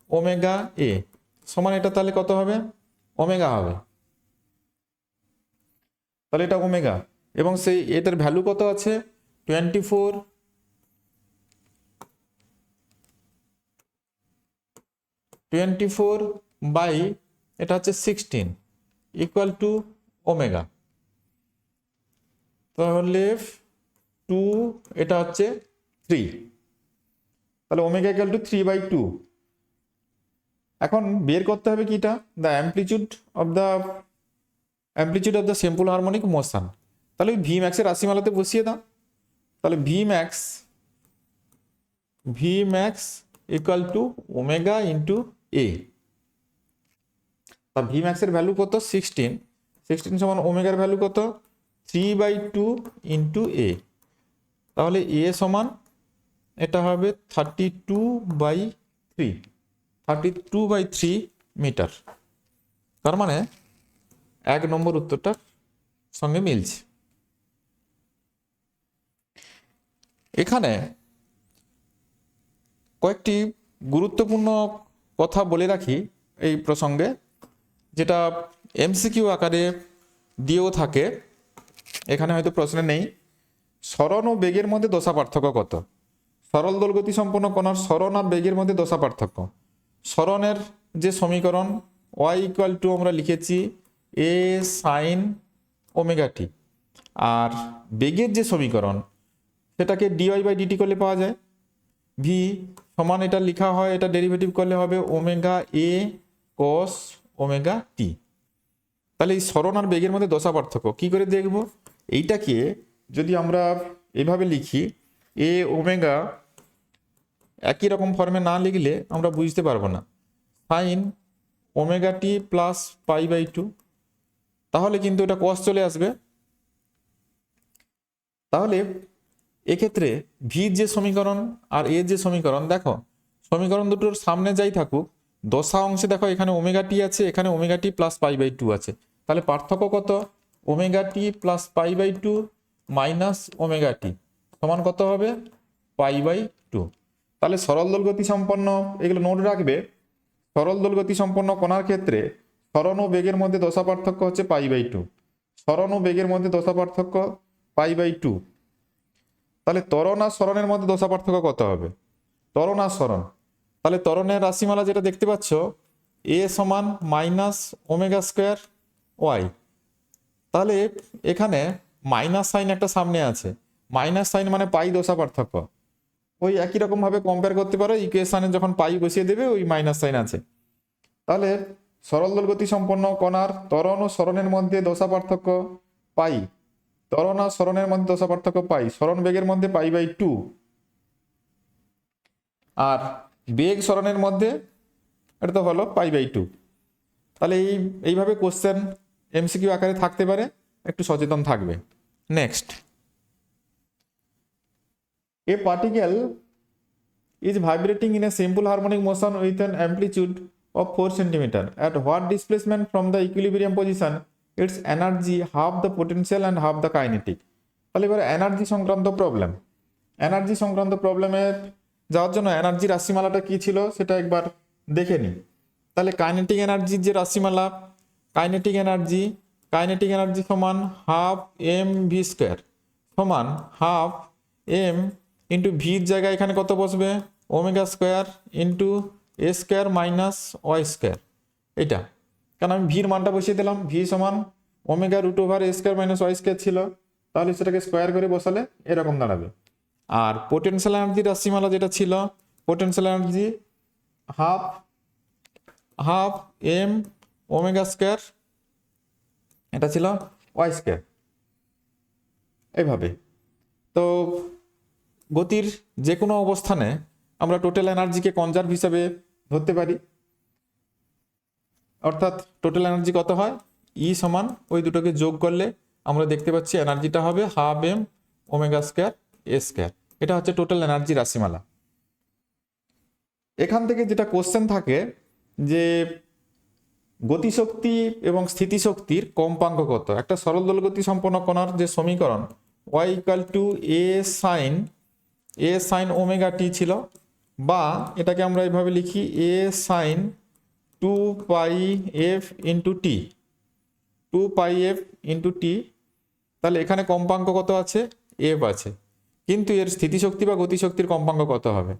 omega A সমান, এটা তাহলে কত হবে ওমেগা হবে, তাহলে এটা ওমেগা, এবং সেই এটার ভ্যালু কত আছে 24 বাই এটা হচ্ছে 16 ইকুয়াল টু ওমেগা, তাহলে 2 এটা হচ্ছে 3, তাহলে ওমেগা ইকুয়াল টু 3/2। এখন বের করতে হবে কিটা, the amplitude of the simple harmonic motion. তাহলে ওই ভি ম্যাক্সের রাশিমালাতে বসিয়ে দাও। তাহলে V max equal to omega into A. তা ভি ম্যাক্সের ভ্যালু কত? 16 সমান ওমেগার ভ্যালু কত? 3/2 ইন্টু এ। তাহলে এ সমান এটা হবে 32/3 মিটার। তার মানে 1 নম্বর উত্তরটার সঙ্গে মিলছে। এখানে কয়েকটি গুরুত্বপূর্ণ কথা বলে রাখি এই প্রসঙ্গে, যেটা এমসিকিউ আকারে দিয়েও থাকে, এখানে হয়তো প্রশ্নে নেই। সরণ ও বেগের মধ্যে দশা পার্থক্য কত? সরল দোলগতি সম্পন্ন কণার সরণ আর বেগের মধ্যে দশা পার্থক্য। সরণের যে সমীকরণ y ইকুয়াল টু আমরা লিখেছি a সাইন ওমেগা টি, আর বেগের যে সমীকরণ সেটাকে dy/dt করলে পাওয়া যায়। v সমান এটা লেখা হয়, এটা ডেরিভেটিভ করলে হবে omega a cos omega t. তাহলে এই সরণ আর বেগের মধ্যে দশা পার্থক্য কি করে দেখব? এইটাকে যদি আমরা এভাবে লিখি, এ ওমেগা একই রকম ফর্মে না লিখলে আমরা বুঝতে পারবো না। সাইন ওমেগা টি প্লাস π/2, তাহলে কিন্তু এটা cos চলে আসবে। তাহলে এক্ষেত্রে ভির যে সমীকরণ আর এর যে সমীকরণ, দেখো সমীকরণ দুটোর সামনে যাই থাকুক, দশা অংশে দেখো এখানে ওমেগা টি আছে, এখানে ওমেগা টি প্লাস π/2 আছে। তাহলে পার্থক্য কত? Omega t plus π/2 minus omega t সমান কত হবে? π/2। তাহলে সরল দোলগতি সম্পন্ন, এগুলো নোট রাখবে, সরল দোলগতি সম্পন্ন কণার ক্ষেত্রে সরণ ও বেগের মধ্যে দশা পার্থক্য হচ্ছে π/2। সরণ ও বেগের মধ্যে দশা পার্থক্য π/2। তাহলে ত্বরণ আর সরণের মধ্যে দশা পার্থক্য কত হবে? ত্বরণ আর সরণ, তাহলে ত্বরণের রাশিমালা যেটা দেখতে পাচ্ছ, এ সমান মাইনাস ওমেগা স্কোয়ার ওয়াই। তাহলে এখানে মাইনাস সাইন একটা সামনে আছে, মাইনাস সাইন মানে পাই দশা পার্থক্য। ওই একই রকম ভাবে কম্পেয়ার করতে পারো, ইকুয়েশনে যখন পাই বসিয়ে দেবে ওই মাইনাস সাইন আছে। তাহলে সরল দোলগতি সম্পন্ন কণার ত্বরণ ও সরণের মধ্যে দশা পার্থক্য পাই, ত্বরণ আর সরণের মধ্যে দশা পার্থক্য পাই, সরণ বেগের মধ্যে π/2, আর বেগ সরণের মধ্যে এটা তো হলো π/2। তাহলে এইভাবে কোশ্চেন এমসিকিউ আকারে থাকতে পারে, একটু সচেতন থাকবে। Next, A particle is vibrating in a simple harmonic motion with an amplitude of 4 cm. At what displacement from the equilibrium position its energy half the potential and half the kinetic. তাহলে এবার energy সংক্রান্ত problem, energy সংক্রান্ত প্রবলেমে যাওয়ার জন্য energy রাশিমালাটা কি ছিল সেটা একবার দেখে নিই। তাহলে কাইনেটিক এনার্জির যে রাশিমালা, কাইনেটিক এনার্জি সমান হাফ এম ভি স্কোয়ার সমান হাফ এম ইন্টু ভির জায়গায় এখানে কত বসবে? ওমেগা স্কোয়ার ইন্টু এ স্কোয়ার মাইনাস ওয়াই স্কোয়ার। এটা কারণ আমি ভির মানটা বসিয়ে দিলাম, ভি সমান omega root over A square minus y square ছিল, তাহলে সেটাকে স্কোয়ার করে বসালে এরকম দাঁড়াবে। আর পোটেনশিয়াল এনার্জি রাশিমালা যেটা ছিল, potential energy half m omega square, এটা ছিল ওয়াই স্কোয়ার। এইভাবে তো গতির যে কোনো অবস্থানে আমরা টোটাল এনার্জিকে কনজার্ভ হিসাবে ধরতে পারি, অর্থাৎ টোটাল এনার্জি কত হয়? ই সমান ওই দুটোকে যোগ করলে আমরা দেখতে পাচ্ছি এনার্জিটা হবে হাফ এম ওমেগা স্কোয়ার এ স্কোয়ার। এটা হচ্ছে টোটাল এনার্জি রাশিমালা। এখান থেকে যেটা কোশ্চেন থাকে যে গতিশক্তি এবং স্থিতিশক্তির কম্পাঙ্ক কত? একটা সরল দোলগতি সম্পন্ন কণার যে সমীকরণ y equal to A sine omega t ছিল, বা এটাকে আমরা এইভাবে লিখি A sine 2πf into t, 2πf into t. তাহলে এখানে কম্পাঙ্ক কত আছে? এফ আছে, কিন্তু এর স্থিতিশক্তি বা গতিশক্তির কম্পাঙ্ক কত হবে?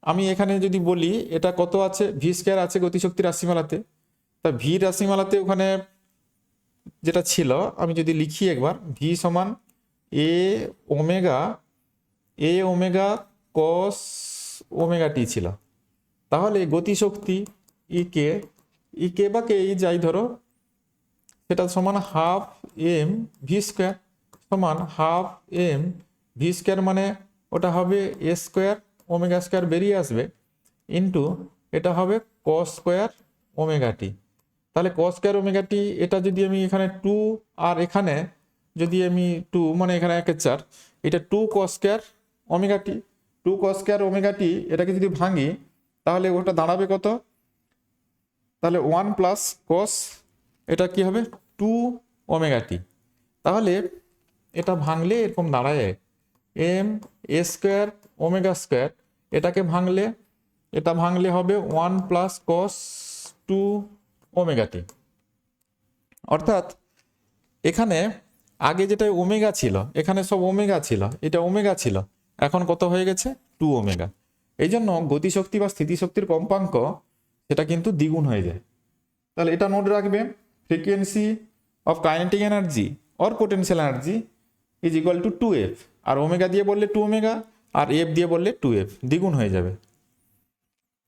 আমি এখানে যদি বলি এটা কত আছে, ভি স্কোয়ার আছে গতিশক্তির রাশিমালাতে, তা ভি রাশিমালাতে ওখানে যেটা ছিল আমি যদি লিখি একবার, ভি সমান এ ওমেগা কস ওমেগা টি ছিল। তাহলে গতিশক্তি ই কে বা কে যাই ধরো, সেটা সমান হাফ এম ভি স্কোয়ার, সমান হাফ এম ভি স্কোয়ার, মানে ওটা হবে এ স্কোয়ার ওমেগা স্কোয়ার বেরিয়ে আসবে, ইন্টু এটা হবে কস স্কোয়ার ওমেগা টি। তাহলে কস স্কোয়ার ওমেগা টি, এটা যদি আমি এখানে 2 আর এখানে যদি আমি 2 মানে এখানে 1/4, এটা 2 cos square omega t, 2 cos square omega t, এটাকে যদি ভাঙি তাহলে ওটা দাঁড়াবে কত? তাহলে 1 প্লাস কস, এটা কি হবে 2 ওমেগা টি। তাহলে এটা ভাঙলে এরকম দাঁড়ায় M A square omega square, এটাকে ভাঙলে এটা ভাঙলে হবে 1 প্লাস কস 2 ওমেগা টি। অর্থাৎ এখানে আগে যেটা ওমেগা ছিল, এখানে সব ওমেগা ছিল, এটা ওমেগা ছিল, এখন কত হয়ে গেছে 2 ওমেগা। এই জন্য গতিশক্তি বা স্থিতিশক্তির কম্পাঙ্ক সেটা কিন্তু দ্বিগুণ হয়ে যায়। তাহলে এটা নোট রাখবে, frequency of kinetic energy or potential energy is equal to 2f, আর ওমেগা দিয়ে বললে 2 ওমেগা, আর এফ দিয়ে বললে 2f, দ্বিগুণ হয়ে যাবে।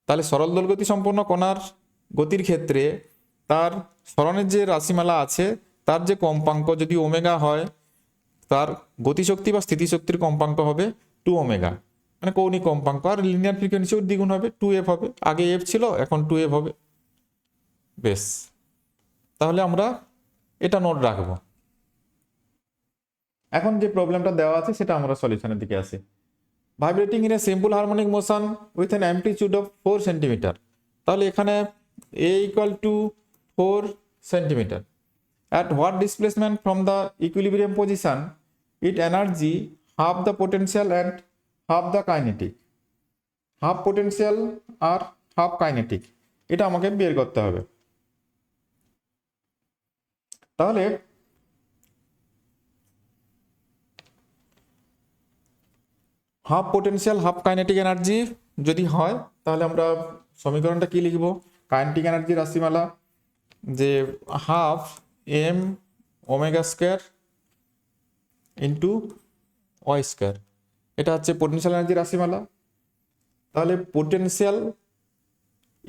তাহলে সরল দোলগতি সম্পন্ন কণার গতির ক্ষেত্রে তার সরণের যে রাশিমালা আছে তার যে কম্পাঙ্ক যদি ওমেগা হয়, তার গতিশক্তি বা স্থিতিশক্তির কম্পাঙ্ক হবে 2 ওমেগা, মানে কৌণিক কম্পাঙ্ক, আর লিনিয়ার ফ্রিকোয়েন্সিও দ্বিগুণ হবে, 2f হবে, আগে f ছিল এখন 2f হবে। বেশ, তাহলে আমরা এটা নোট রাখবো। এখন যে প্রবলেমটা দেওয়া আছে সেটা আমরা সলিউশনের দিকে আসি। Vibrating in a simple harmonic motion with an amplitude of 4 centimetre. তাহলে এখানে a equal to 4 centimetre. At what displacement from the equilibrium position, its energy half the potential and half the kinetic. Half potential আর half kinetic, এটা আমাকে বের করতে হবে। তাহলে half potential half kinetic energy যদি হয়, তাহলে আমরা সমীকরণটা কি লিখব? কাইনেটিক এনার্জি রাশিমালা যে half m omega square into y square, এটা হচ্ছে পোটেনশিয়াল এনার্জি রাশিমালা। তাহলে potential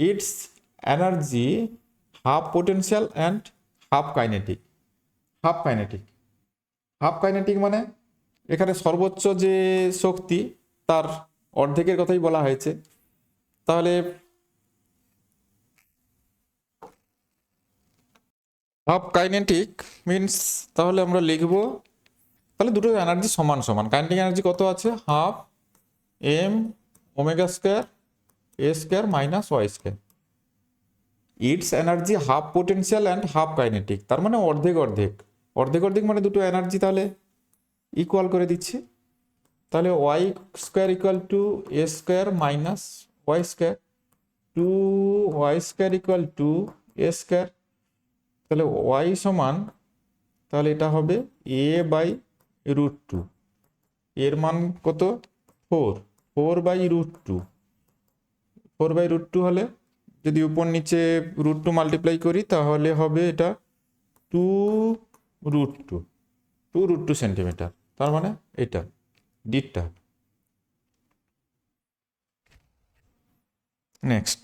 it's energy half potential and half kinetic. Half kinetic, half kinetic মানে এখানে সর্বোচ্চ যে শক্তি তার অর্ধেকের কথাই বলা হয়েছে। তাহলে হাফ কাইনেটিক মিনস, তাহলে আমরা লিখব, তাহলে দুটো এনার্জি সমান সমান। কাইনেটিক এনার্জি কত আছে? Half m omega square A square minus y square. It's energy half potential and half kinetic, তার মানে অর্ধেক অর্ধেক, অর্ধেক অর্ধেক মানে দুটো এনার্জি তাহলে ইকুয়াল করে দিচ্ছি। তাহলে y square equal to a square minus y square, 2 y square equal to a square. তাহলে ওয়াই সমান, তাহলে এটা হবে এ বাই রুট 2, এর মান কত? 4 বাই রুট 2, 4 বাই রুট 2 হলে যদি উপর নিচে রুট 2 মাল্টিপ্লাই করি তাহলে হবে এটা 2 রুট 2 সেন্টিমিটার, তার মানে এটা ডিটটা। নেক্সট,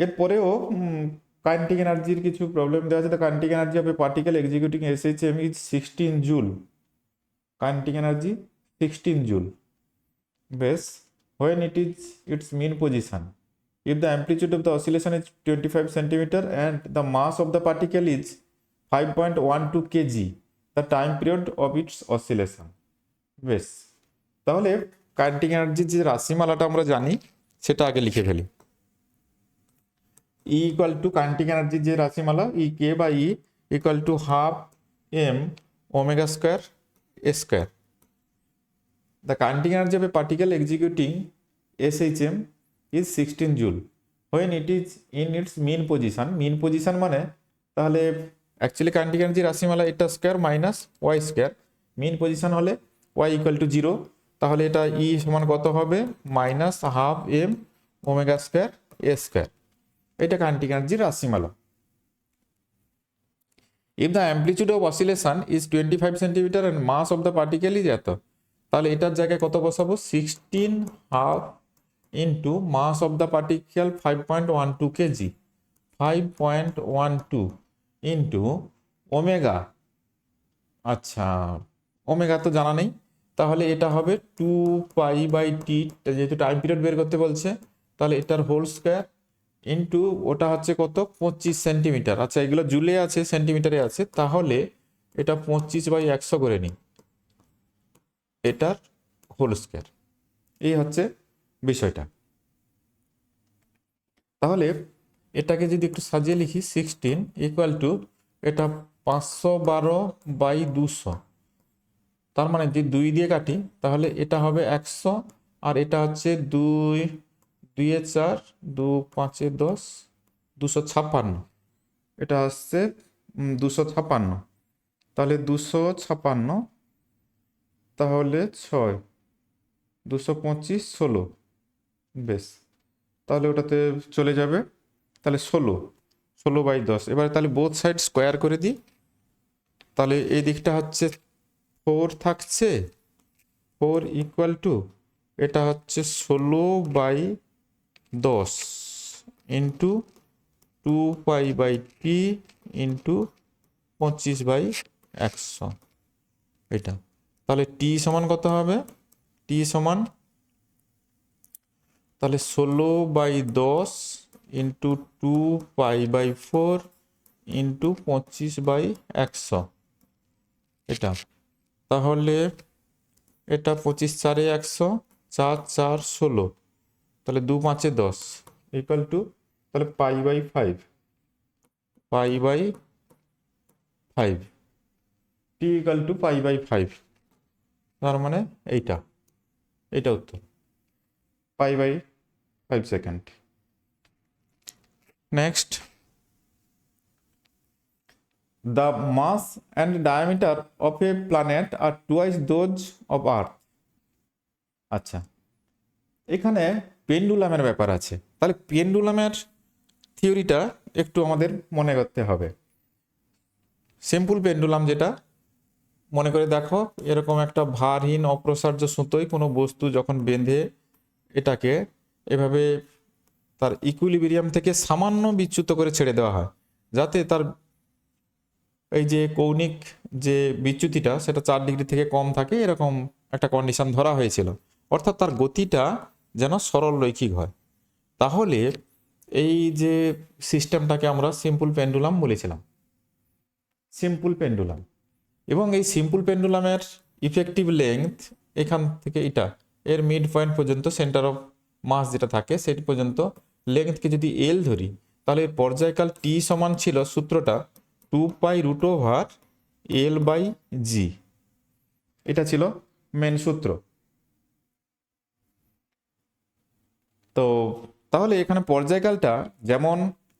এরপরেও কাইনেটিক এনার্জির কিছু প্রবলেম দেওয়া আছে। তো kinetic energy of A particle executing SHM is 16 joule. Kinetic energy 16 joule. বেশ, when it is its mean position, if the amplitude of the oscillation is 25 centimeter and the mass of the particle is 5.12 kg, the time period of its oscillation. বেশ, তাহলে kinetic এনার্জির যে রাশিমালাটা আমরা জানি সেটা আগে লিখে ফেলি। E ইকুয়াল টু কাইনেটিক এনার্জির যে রাশিমালা E K by E equal to half m omega square A square. The kinetic energy of a particle executing SHM is 16 joule when it is in its mean position. Mean position মানে তাহলে actually kinetic energy রাশিমালা এটা square minus y square, mean position হলে y equal to 0, তাহলে এটা E সমান কত হবে? Minus half m omega square এ স্কোয়ার। এটা কাইনেটিক এনার্জির রাশিমালা। If the amplitude of oscillation is 25 centimeter and mass of the particle is এত, তাহলে এটার জায়গায় কত বসাবো? 16 half into mass of the particle 5.12 KG, 5.12 into omega, আচ্ছা ওমেগা তো জানা নেই, তাহলে এটা হবে 2π/t, যেহেতু টাইম পিরিয়ড বের করতে বলছে তাহলে এটার হোল স্কোয়ার ইন্টু ওটা হচ্ছে কত 25 সেন্টিমিটার। আচ্ছা এগুলো জুলে আছে সেন্টিমিটারে আছে, তাহলে এটা 25/100 করে নিই, এটার হোল স্কোয়ার। এই হচ্ছে বিষয়টা। তাহলে এটাকে যদি একটু সাজিয়ে লিখি 16 ইকুয়াল টু এটা 512/200, তার মানে যে 2 দিয়ে কাটি তাহলে এটা হবে 100, আর এটা হচ্ছে 2 4 2 5 10 256, এটা হচ্ছে 256, তাহলে 256, তাহলে 6 225 16, বেশ, তাহলে ওটাতে চলে যাবে, তাহলে 16/10। এবারে তাহলে বোথ সাইড স্কোয়ার করে দিই, তাহলে এই দিকটা হচ্ছে 4 থাকছে, 4 ইকুয়াল টু এটা হচ্ছে 16/10 ইন্টু 2π/t ইন্টু 25/100, এটা। তাহলে টি সমান কত হবে, টি সমান তাহলে 16/10 ইন্টু 2π/4 ইন্টু 25/100, এটা। তাহলে এটা 25 4 100, 4 4 16, তাহলে 2 5 10 ইকুয়াল টু তাহলে π/5, π/5, টি ইকুয়াল টু π/5, তার মানে এইটা উত্তর, π/5 second. Next, the mass and diameter of a planet are twice those of Earth. আচ্ছা এখানে পেন্ডুলামের ব্যাপার আছে, তাহলে পেন্ডুলামের থিওরিটা একটু আমাদের মনে করতে হবে। সিম্পল পেন্ডুলাম যেটা, মনে করে দেখো এরকম একটা ভারহীন অপ্রসার্য সুতোয় কোনো বস্তু যখন বেঁধে এটাকে এভাবে তার ইকুইলিব্রিয়াম থেকে সামান্য বিচ্যুত করে ছেড়ে দেওয়া হয়, যাতে তার এই যে কৌণিক যে বিচ্যুতিটা সেটা 4 ডিগ্রি থেকে কম থাকে, এরকম একটা কন্ডিশন ধরা হয়েছিল, অর্থাৎ তার গতিটা যেন সরল রৈখিক হয়। তাহলে এই যে সিস্টেমটাকে আমরা সিম্পল পেন্ডুলাম বলেছিলাম, সিম্পল পেন্ডুলাম। এবং এই সিম্পল পেন্ডুলামের ইফেক্টিভ লেংথ এখান থেকে এটা এর মিড পয়েন্ট পর্যন্ত, সেন্টার অফ মাস যেটা থাকে সেটি পর্যন্ত লেংথকে যদি এল ধরি, তাহলে এর পর্যায়কাল টি সমান ছিল সূত্রটা 2π√L/g, এটা ছিল মেন সূত্র। তো তাহলে এখানে পর্যায়কালটা যেমন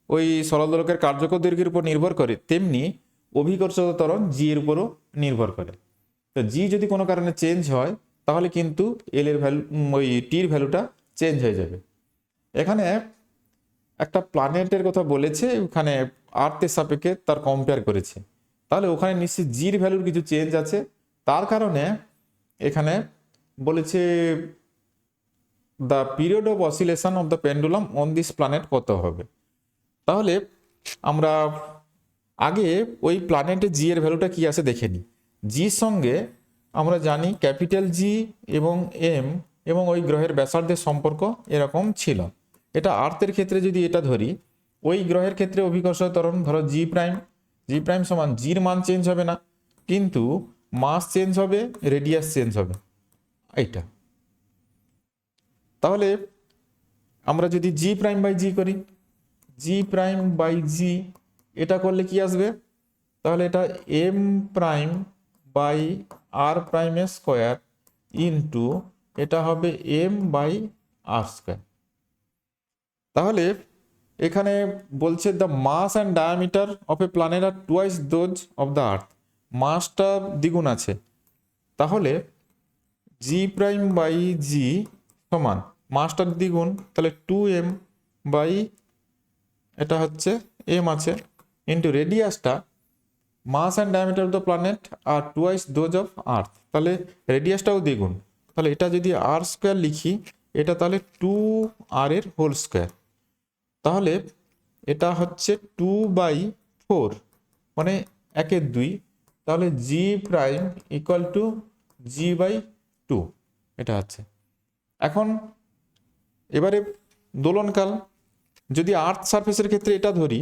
ওই সরল দোলকের কার্যকর দৈর্ঘ্যের উপর নির্ভর করে, তেমনি অভিকর্ষজ ত্বরণ জি এর উপরও নির্ভর করে। তো জি যদি কোনো কারণে চেঞ্জ হয় তাহলে কিন্তু এল এর ভ্যালু, ওই টির ভ্যালুটা চেঞ্জ হয়ে যাবে। এখানে একটা প্ল্যানেটের কথা বলেছে, ওখানে আর্থের সাপেক্ষে তার কম্পেয়ার করেছে, তাহলে ওখানে নিশ্চয়ই জির ভ্যালুর কিছু চেঞ্জ আছে, তার কারণে এখানে বলেছে the period of oscillation of the pendulum on this planet কত হবে। তাহলে আমরা আগে ওই প্ল্যানেটে জি এর ভ্যালুটা কি আছে দেখে নিই। জির সঙ্গে আমরা জানি ক্যাপিটাল জি এবং এম এবং ওই গ্রহের ব্যাসার্ধের সম্পর্ক এরকম ছিল। এটা আর্থের ক্ষেত্রে যদি এটা ধরি, ওই গ্রহের ক্ষেত্রে অভিকর্ষ ত্বরণ ধরো জি প্রাইম সমান, জির মান চেঞ্জ হবে না, কিন্তু মাস চেঞ্জ হবে, রেডিয়াস চেঞ্জ হবে, এইটা। তাহলে আমরা যদি G'/G করি, G'/G এটা করলে কি আসবে, তাহলে এটা M'/R'² ইন্টু এটা হবে M/R²। তাহলে এখানে বলছে the mass and diameter of a planet are twice those of the earth, মাসটা দ্বিগুণ আছে, তাহলে G'/G সমান মাসটার দ্বিগুণ, তাহলে 2M বাই এটা হচ্ছে M আছে ইন্টু রেডিয়াসটা, mass and diameter of the planet are twice those of earth, তাহলে রেডিয়াসটাও দ্বিগুণ, তাহলে এটা যদি R² লিখি এটা তাহলে 2r এর হোল স্কোয়ার। তাহলে এটা হচ্ছে 2/4 মানে 1/2। তাহলে জি প্রাইম ইকুয়াল টু g/2 এটা আছে। এখন এবারে দোলনকাল, যদি আর্থ সারফেসের ক্ষেত্রে এটা ধরি,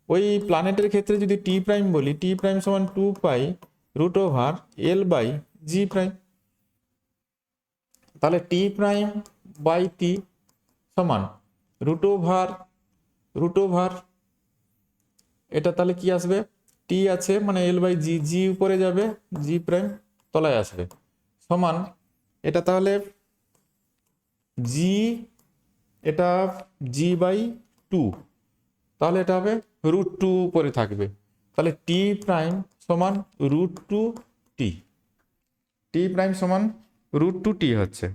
ওই প্ল্যানেটের ক্ষেত্রে যদি টি প্রাইম বলি, টি প্রাইম সমান 2π√L/g প্রাইম। তাহলে টি প্রাইম বাই টি সমান √√, এটা তাহলে কি আসবে, টি আছে মানে L/g, জি উপরে যাবে, জি প্রাইম তলায় আসবে, সমান এটা তাহলে জি, এটা g/2, তাহলে এটা হবে √2 উপরে থাকবে। তাহলে টি প্রাইম সমান √2t, টি প্রাইম সমান √2t হচ্ছে।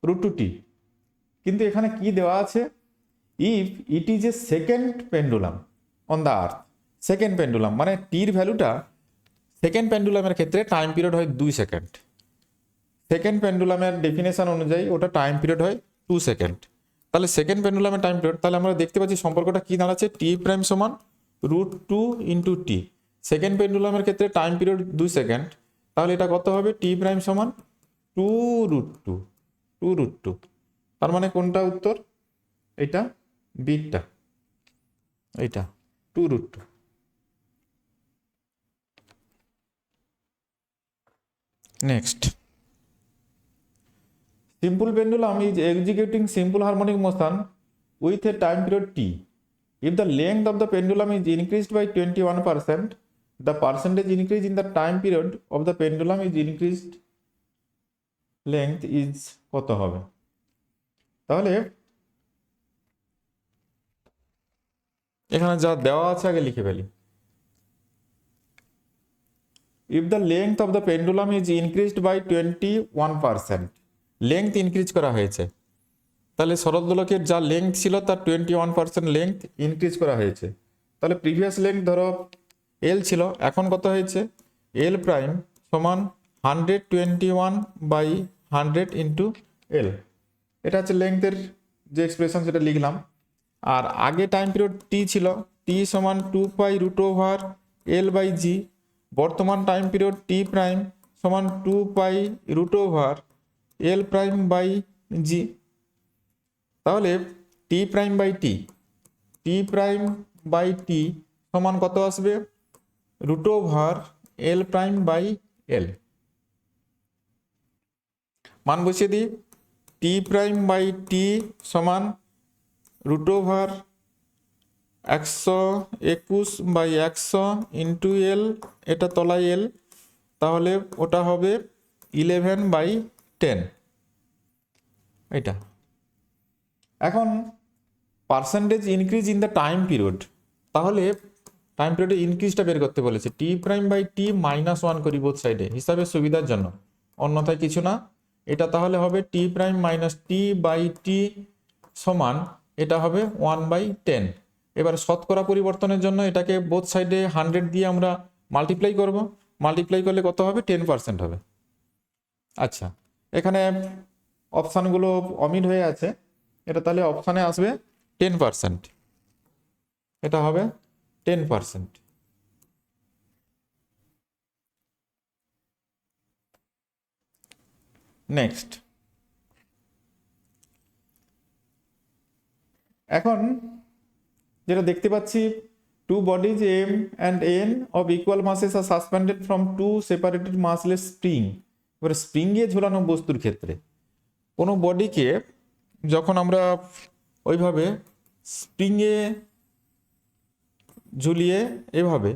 √2t, কিন্তু এখানে কি দেওয়া আছে, if it is a second pendulum on the earth. Second pendulum মানে টির ভ্যালুটা, সেকেন্ড পেন্ডুলামের ক্ষেত্রে টাইম পিরিয়ড হয় 2 সেকেন্ড। সেকেন্ড পেন্ডুলামের ডেফিনেশন অনুযায়ী ওটা টাইম পিরিয়ড হয় 2 সেকেন্ড। তাহলে সেকেন্ড পেন্ডুলামের টাইম পিরিয়ড, তাহলে আমরা দেখতে পাচ্ছি সম্পর্কটা কি দাঁড়াচ্ছে, টি প্রাইম সমান √2 ইন্টু টি। সেকেন্ড পেন্ডুলামের ক্ষেত্রে টাইম পিরিয়ড 2 সেকেন্ড, তাহলে এটা কত হবে, টি প্রাইম সমান 2√2। তার মানে কোনটা উত্তর, এটা বিটটা, এইটা 2√2। Next, simple pendulum is executing simple harmonic motion with a time period t. If the length of the pendulum is increased by 21%, the percentage increase in the time period of the pendulum is increased length is কত হবে। তাহলে এখানে যা দেওয়া আছে আগে লিখে ফেলি। If the length of the pendulum is increased by 21%, length increase করা হয়েছে, তাহলে শরৎদোলকের যা লেংথ ছিল তার 21% লেংথ ইনক্রিজ করা হয়েছে। তাহলে প্রিভিয়াস লেংথ ধরো এল ছিল, এখন কত হয়েছে, এল প্রাইম সমান 121/100 ইন্টু এল। এটা হচ্ছে লেংথের যে এক্সপ্রেশন সেটা লিখলাম। আর আগে টাইম পিরিয়ড টি ছিল, টি সমান 2π√L/g। বর্তমান টাইম পিরিয়ড টি প্রাইম সমান 2π√L'/g। তাহলে T prime by T, T prime by T সমান কত আসবে, √L'/L। মান বসিয়ে দিই, টি প্রাইম বাই টি সমান √121/100 ইন্টু এল, এটা তলায় এল, তাহলে ওটা হবে 11/10 এটা। এখন percentage increase in the time period, তাহলে টাইম পিরিয়ডের ইনক্রিজটা বের করতে বলেছে, টি প্রাইম বাই টি -1 করি বোথ সাইডে হিসাবের সুবিধার জন্য, অন্যথায় কিছু না। এটা তাহলে হবে টি prime minus T by T সমান, এটা হবে 1/10। এবার শতকরা পরিবর্তনের জন্য এটাকে বোথ সাইডে 100 দিয়ে আমরা মাল্টিপ্লাই করব, মাল্টিপ্লাই করলে কত হবে, 10% হবে। আচ্ছা, এখানে অপশানগুলো অমিট হয়ে আছে, এটা তাহলে অপশানে আসবে 10%, এটা হবে 10%। নেক্সট, এখন যেটা দেখতে পাচ্ছি, two bodies M and N of equal masses are suspended from two separated massless spring. এবারে স্প্রিংয়ে ঝোলানো বস্তুর ক্ষেত্রে কোনো বডিকে যখন আমরা ওইভাবে স্প্রিংয়ে ঝুলিয়ে এভাবে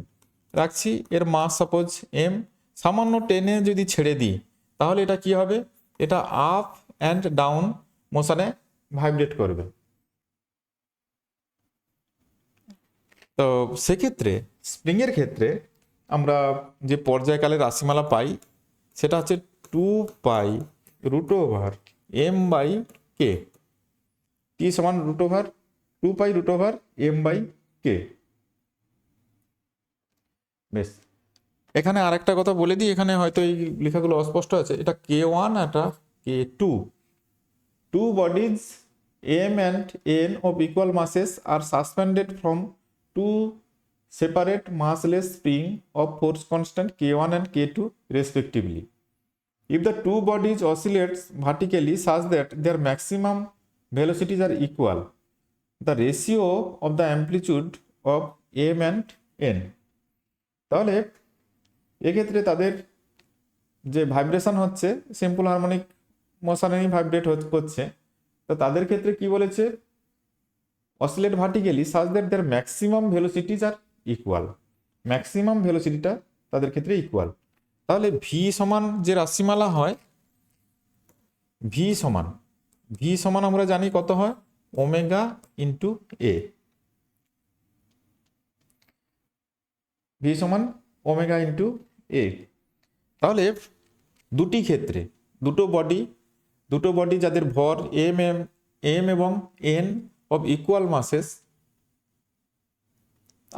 রাখছি, এর মাস সাপোজ এম, সামান্য টেনে যদি ছেড়ে দিই তাহলে এটা কি হবে, এটা আপ অ্যান্ড ডাউন মোশনে ভাইব্রেট করবে। তো সেক্ষেত্রে স্প্রিংয়ের ক্ষেত্রে আমরা যে পর্যায়কালের রাশিমালা পাই সেটা হচ্ছে 2π√m/k, টি সমান 2π√m/k। বেশ, এখানে আরেকটা কথা বলে দিই, এখানে হয়তো এই লেখাগুলো অস্পষ্ট আছে, এটা K1 এটা K2, two bodies M and N of equal masses are suspended from two separate massless spring of force constant K1 and K2 respectively. If the two bodies oscillates vertically such that their maximum velocities are equal, the ratio of the amplitude of M and N, তাহলে এক্ষেত্রে তাদের যে vibration হচ্ছে simple harmonic মোশনেই vibrate করছে, তো তাদের ক্ষেত্রে কি বলেছে, oscillate vertically such that their maximum velocities are equal, maximum ভেলোসিটিটা তাদের ক্ষেত্রে ইকুয়াল। তাহলে ভি সমান যে রাশিমালা হয়, ভি সমান আমরা জানি কত হয়, ওমেগা ইন্টু এ, ভি সমান ওমেগা ইন্টু এ। তাহলে দুটি ক্ষেত্রে দুটো বডি যাদের ভর এম এবং N of equal masses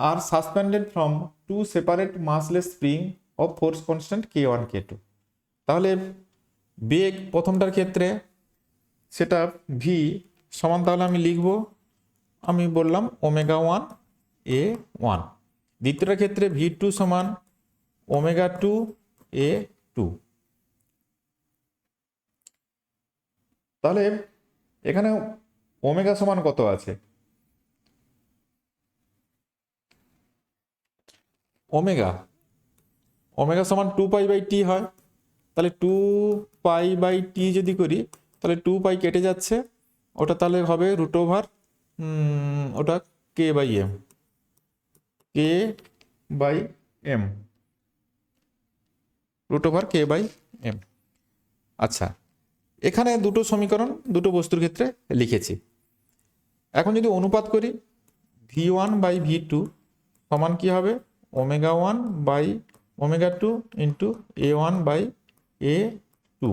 are suspended from two separate massless spring of force constant K1 K2। তাহলে বেগ প্রথমটার ক্ষেত্রে সেটা ভি সমান, তাহলে আমি লিখব, আমি বললাম ওমেগা 1 A1। দ্বিতীয়টার ক্ষেত্রে V2 সমান ওমেগা 2 A2। তাহলে এখানে ওমেগা সমান কত আছে, ওমেগা সমান 2π/t হয়। তাহলে 2π/t যদি করি তাহলে 2π কেটে যাচ্ছে, ওটা তাহলে হবে রুট ওভার ওটা k/m, রুট ওভার k/m। আচ্ছা, এখানে দুটো সমীকরণ দুটো বস্তুর ক্ষেত্রে লিখেছি। এখন যদি অনুপাত করি, V1/V2 সমান কি হবে, ওমেগা 1/ওমেগা 2 ইন্টু A1/A2।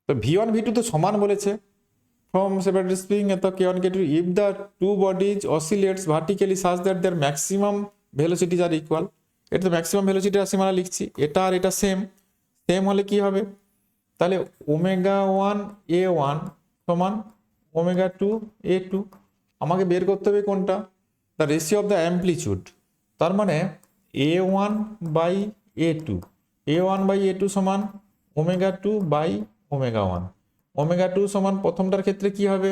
তো V1/V2 তো সমান বলেছে, ফ্রম সেপারেট স্প্রিং এত K1 K2 if the two bodies oscillates vertically such that their maximum velocities are equal. এটা তো ম্যাক্সিমাম ভেলোসিটি রাশিমালা লিখছি, এটা আর এটা সেম হলে কি হবে, তাহলে ওমেগা 1 A1 সমান ওমেগা 2 A2। আমাকে বের করতে হবে কোনটা, the ratio of the amplitude. তার মানে A1/A2 সমান ওমেগা 2/ওমেগা 1। ওমেগা 2 সমান প্রথমটার ক্ষেত্রে কি হবে,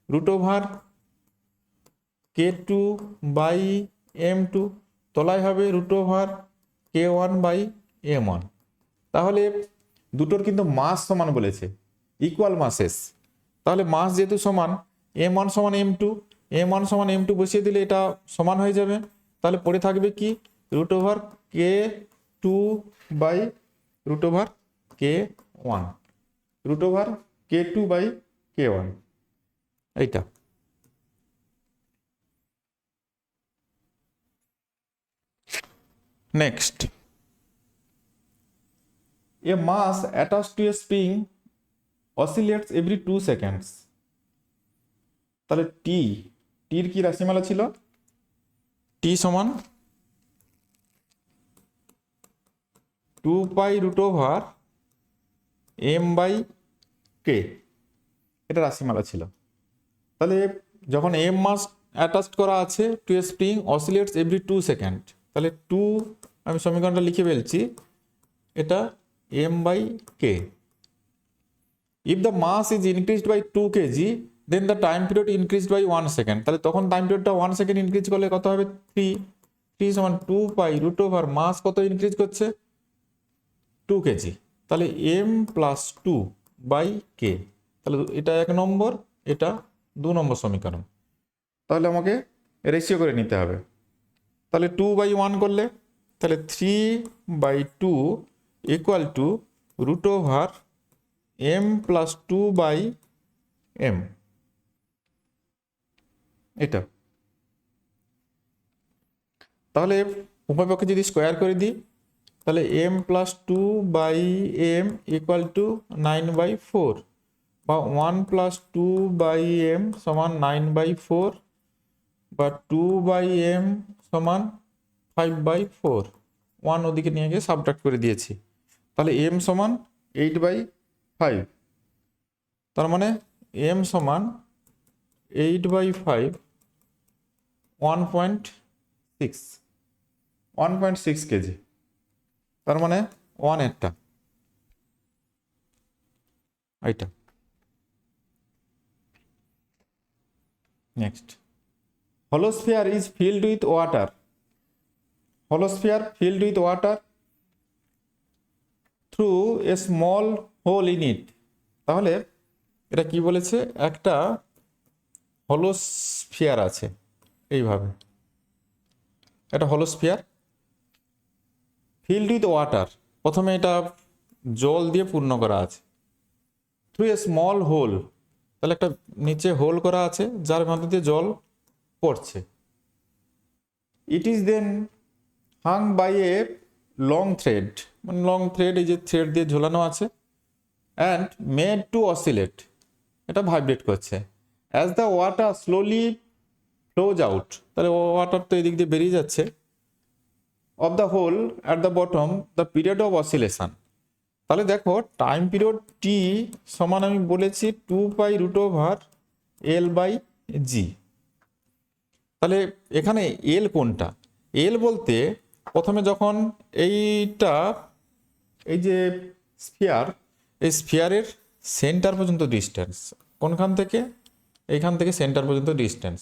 রুট ওভার K2/M2, তলায় হবে রুট ওভার K1/M1। তাহলে দুটোর কিন্তু মাস সমান বলেছে, ইকুয়াল মাসেস। তাহলে মাস যেহেতু সমান, M1 সমান M2 বসিয়ে দিলে এটা সমান হয়ে যাবে। তাহলে পড়ে থাকবে কি, রুট ওভার K2/K1, এইটা। Next, a mass attached to a spring oscillates every 2 seconds। তাহলে টির কি রাশিমালা ছিল, টি সমান 2π√m/k, এটা রাশিমালা ছিল। তাহলে যখন এম মাস অ্যাটাচড করা আছে to a spring oscillates every 2 second, তাহলে 2 আমি সমীকরণটা লিখে ফেলছি, এটা m/k। If the mass is increased by 2 kg then the time period increased by 1 second. তাহলে তখন টাইম পিরিয়ডটা 1 সেকেন্ড ইনক্রিজ করলে কত হবে, 3 সমান 2π√, মাস কত ইনক্রিজ করছে, 2 kg। তাহলে m+2/k। তাহলে এটা 1 নম্বর, এটা 2 নম্বর সমীকরণ। তাহলে আমাকে রেশিও করে নিতে হবে। তাহলে 2/1 করলে তাহলে 3/2 ইকুয়াল টু √m+2/m, এটা। তাহলে উভয় পক্ষে যদি স্কোয়ার করে দিই তাহলে m+2/m ইকুয়াল টু 9/4, বা 1+2/m সমান 9/4, বা 2/m সমান 5/4, 1 ওদিকে নিয়ে গিয়ে সাবট্রাক্ট করে দিয়েছি, তাহলে m সমান 8/5, তার মানে m সমান 8/5 1.6 কেজি, তার মানে 1 এরটা এইটা। Next, hollow sphere is filled with water, hollow sphere filled with water through a small hole in it। তাহলে এটা কি বলেছে, একটা hollow sphere আছে এইভাবে, এটা hollow sphere filled with water, প্রথমে এটা জল দিয়ে পূর্ণ করা আছে, through a small hole, তাহলে একটা নিচে হোল করা আছে যার মধ্যে দিয়ে জল পড়ছে। ইট is then hung by a long thread, মানে লং থ্রেড, এই যে থ্রেড দিয়ে ঝোলানো আছে, অ্যান্ড মেড টু অসিলেট, এটা ভাইব্রেট করছে। As the water slowly flows out, তাহলে ওয়াটার তো এদিক দিয়ে বেরিয়ে যাচ্ছে, of the hole at the bottom the period of oscillation. তাহলে দেখো টাইম পিরিয়ড টি সমান আমি বলেছি 2π√L/g। তাহলে এখানে এল কোনটা, এল বলতে প্রথমে যখন এইটা, এই যে স্ফিয়ার, এই স্ফিয়ারের সেন্টার পর্যন্ত ডিস্টেন্স, কোনখান থেকে, এইখান থেকে সেন্টার পর্যন্ত ডিস্টেন্স,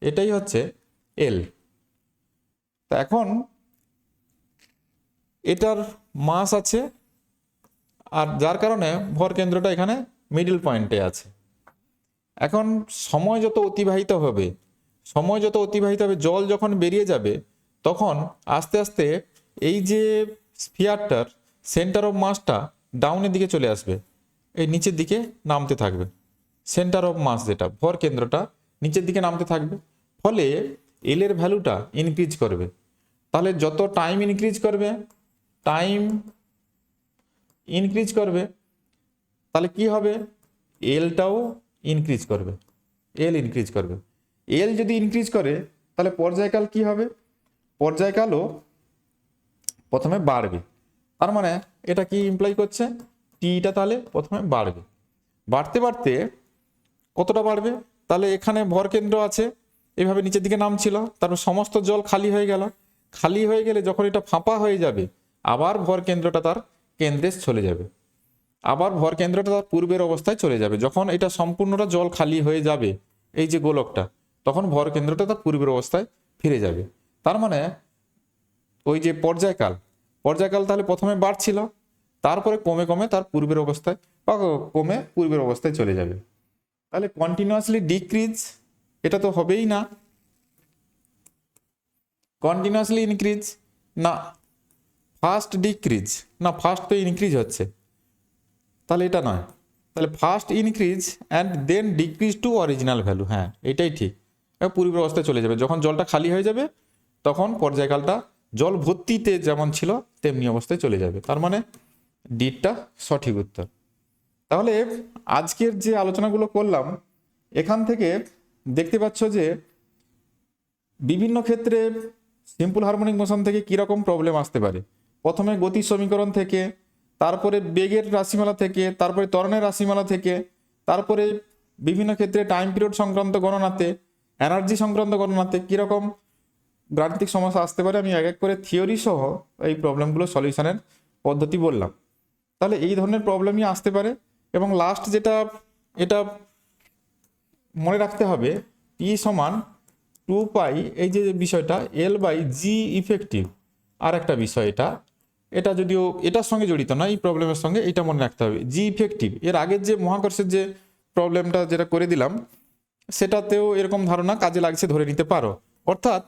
এটাই হচ্ছে এল। তা এখন এটার মাস আছে, আর যার কারণে ভর কেন্দ্রটা এখানে মিডল পয়েন্টে আছে। এখন সময় যত অতিবাহিত হবে, জল যখন বেরিয়ে যাবে, তখন আস্তে আস্তে এই যে স্ফিয়ারটার সেন্টার অফ মাসটা ডাউনের দিকে চলে আসবে, এই নিচের দিকে নামতে থাকবে, সেন্টার অফ মাস যেটা ভর কেন্দ্রটা নিচের দিকে নামতে থাকবে, ফলে এল এর ভ্যালুটা ইনক্রিজ করবে। তাহলে যত টাইম ইনক্রিজ করবে, তাহলে কি হবে, এলটাও ইনক্রিজ করবে, এল যদি ইনক্রিজ করে তাহলে পর্যায়কাল কি হবে, পর্যায়কালও প্রথমে বাড়বে। তার মানে এটা কি ইমপ্লাই করছে, টিটা তাহলে প্রথমে বাড়বে, বাড়তে বাড়তে কতটা বাড়বে, তাহলে এখানে ভর কেন্দ্র আছে, এইভাবে নিচের দিকে নামছিল, তারপর সমস্ত জল খালি হয়ে গেল, খালি হয়ে গেলে যখন এটা ফাঁপা হয়ে যাবে, আবার ভর কেন্দ্রটা তার কেন্দ্রে চলে যাবে, আবার ভর কেন্দ্রটা তার পূর্বের অবস্থায় চলে যাবে। যখন এটা সম্পূর্ণটা জল খালি হয়ে যাবে, এই যে গোলকটা, তখন ভর কেন্দ্রটা তার পূর্বের অবস্থায় ফিরে যাবে। তার মানে ওই যে পর্যায়কাল তাহলে প্রথমে বাড়ছিল, তারপরে কমে কমে তার পূর্বের অবস্থায় বা কমে পূর্বের অবস্থায় চলে যাবে। তাহলে কন্টিনিউয়াসলি ডিক্রিজ এটা তো হবেই না, কন্টিনিউয়াসলি ইনক্রিজ না, ফার্স্ট ডিক্রিজ না, ফার্স্ট তো ইনক্রিজ হচ্ছে, তাহলে এটা নয়, তাহলে first increase and then decrease to original value, হ্যাঁ এটাই ঠিক, পূর্বের অবস্থায় চলে যাবে। যখন জলটা খালি হয়ে যাবে তখন পর্যায়কালটা জল ভর্তিতে যেমন ছিল তেমনি অবস্থায় চলে যাবে, তার মানে ডিটা সঠিক উত্তর। তাহলে আজকের যে আলোচনাগুলো করলাম, এখান থেকে দেখতে পাচ্ছ যে বিভিন্ন ক্ষেত্রে সিম্পল হারমোনিক মোশন থেকে কীরকম প্রবলেম আসতে পারে। প্রথমে গতির সমীকরণ থেকে, তারপরে বেগের রাশিমালা থেকে, তারপরে ত্বরণের রাশিমালা থেকে, তারপরে বিভিন্ন ক্ষেত্রে টাইম পিরিয়ড সংক্রান্ত গণনাতে, এনার্জি সংক্রান্ত গণনাতে কীরকম গাণিতিক সমস্যা আসতে পারে, আমি এক এক করে থিওরি সহ এই প্রবলেমগুলো সলিউশনের পদ্ধতি বললাম। তাহলে এই ধরনের প্রবলেমই আসতে পারে। এবং লাস্ট যেটা, এটা মনে রাখতে হবে, টি সমান 2π, এই যে বিষয়টা L/g ইফেক্টিভ, আর একটা বিষয় এটা যদিও এটার সঙ্গে জড়িত না, এই প্রবলেমের সঙ্গে, এটা মনে রাখতে হবে জি ইফেক্টিভ। এর আগের যে মহাকর্ষের যে প্রবলেমটা যেটা করে দিলাম, সেটাতেও এরকম ধারণা কাজে লাগছে ধরে নিতে পারো। অর্থাৎ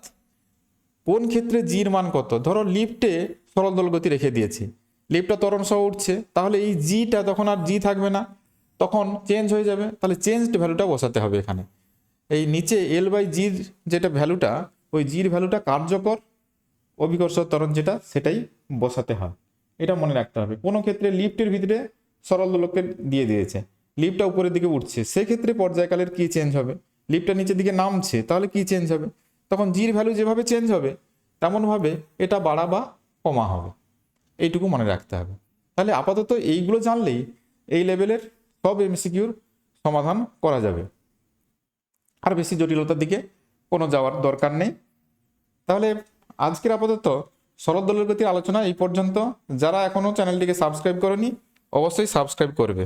কোন ক্ষেত্রে জির মান কত, ধরো লিফটে সরল দোল গতি রেখে দিয়েছি, লিফটটা ত্বরণ সহ উঠছে, তাহলে এই জিটা তখন আর জি থাকবে না, তখন চেঞ্জ হয়ে যাবে, তাহলে চেঞ্জড ভ্যালুটা বসাতে হবে এখানে। এই নিচে L/gর যেটা ভ্যালুটা, ওই জির ভ্যালুটা কার্যকর অভিকর্ষ ত্বরণ যেটা, সেটাই বসাতে হয়, এটা মনে রাখতে হবে। কোনো ক্ষেত্রে লিফটের ভিতরে সরল দোলককে দিয়ে দিয়েছে, লিফটটা উপরের দিকে উঠছে, সেক্ষেত্রে পর্যায়কালের কি চেঞ্জ হবে, লিফটটা নিচের দিকে নামছে, তাহলে কি চেঞ্জ হবে, তখন জির ভ্যালু যেভাবে চেঞ্জ হবে তেমনভাবে এটা বাড়া বা কমা হবে, এইটুকু মনে রাখতে হবে। তাহলে আপাতত এইগুলো জানলেই এই লেভেলের সব এমসিকিউর সমাধান করা যাবে, আর বেশি জটিলতার দিকে কোনো যাওয়ার দরকার নেই। তাহলে আজকের আপাতত শরৎ দলের গতির আলোচনা এই পর্যন্ত। যারা এখনও চ্যানেলটিকে সাবস্ক্রাইব করেনি অবশ্যই সাবস্ক্রাইব করবে।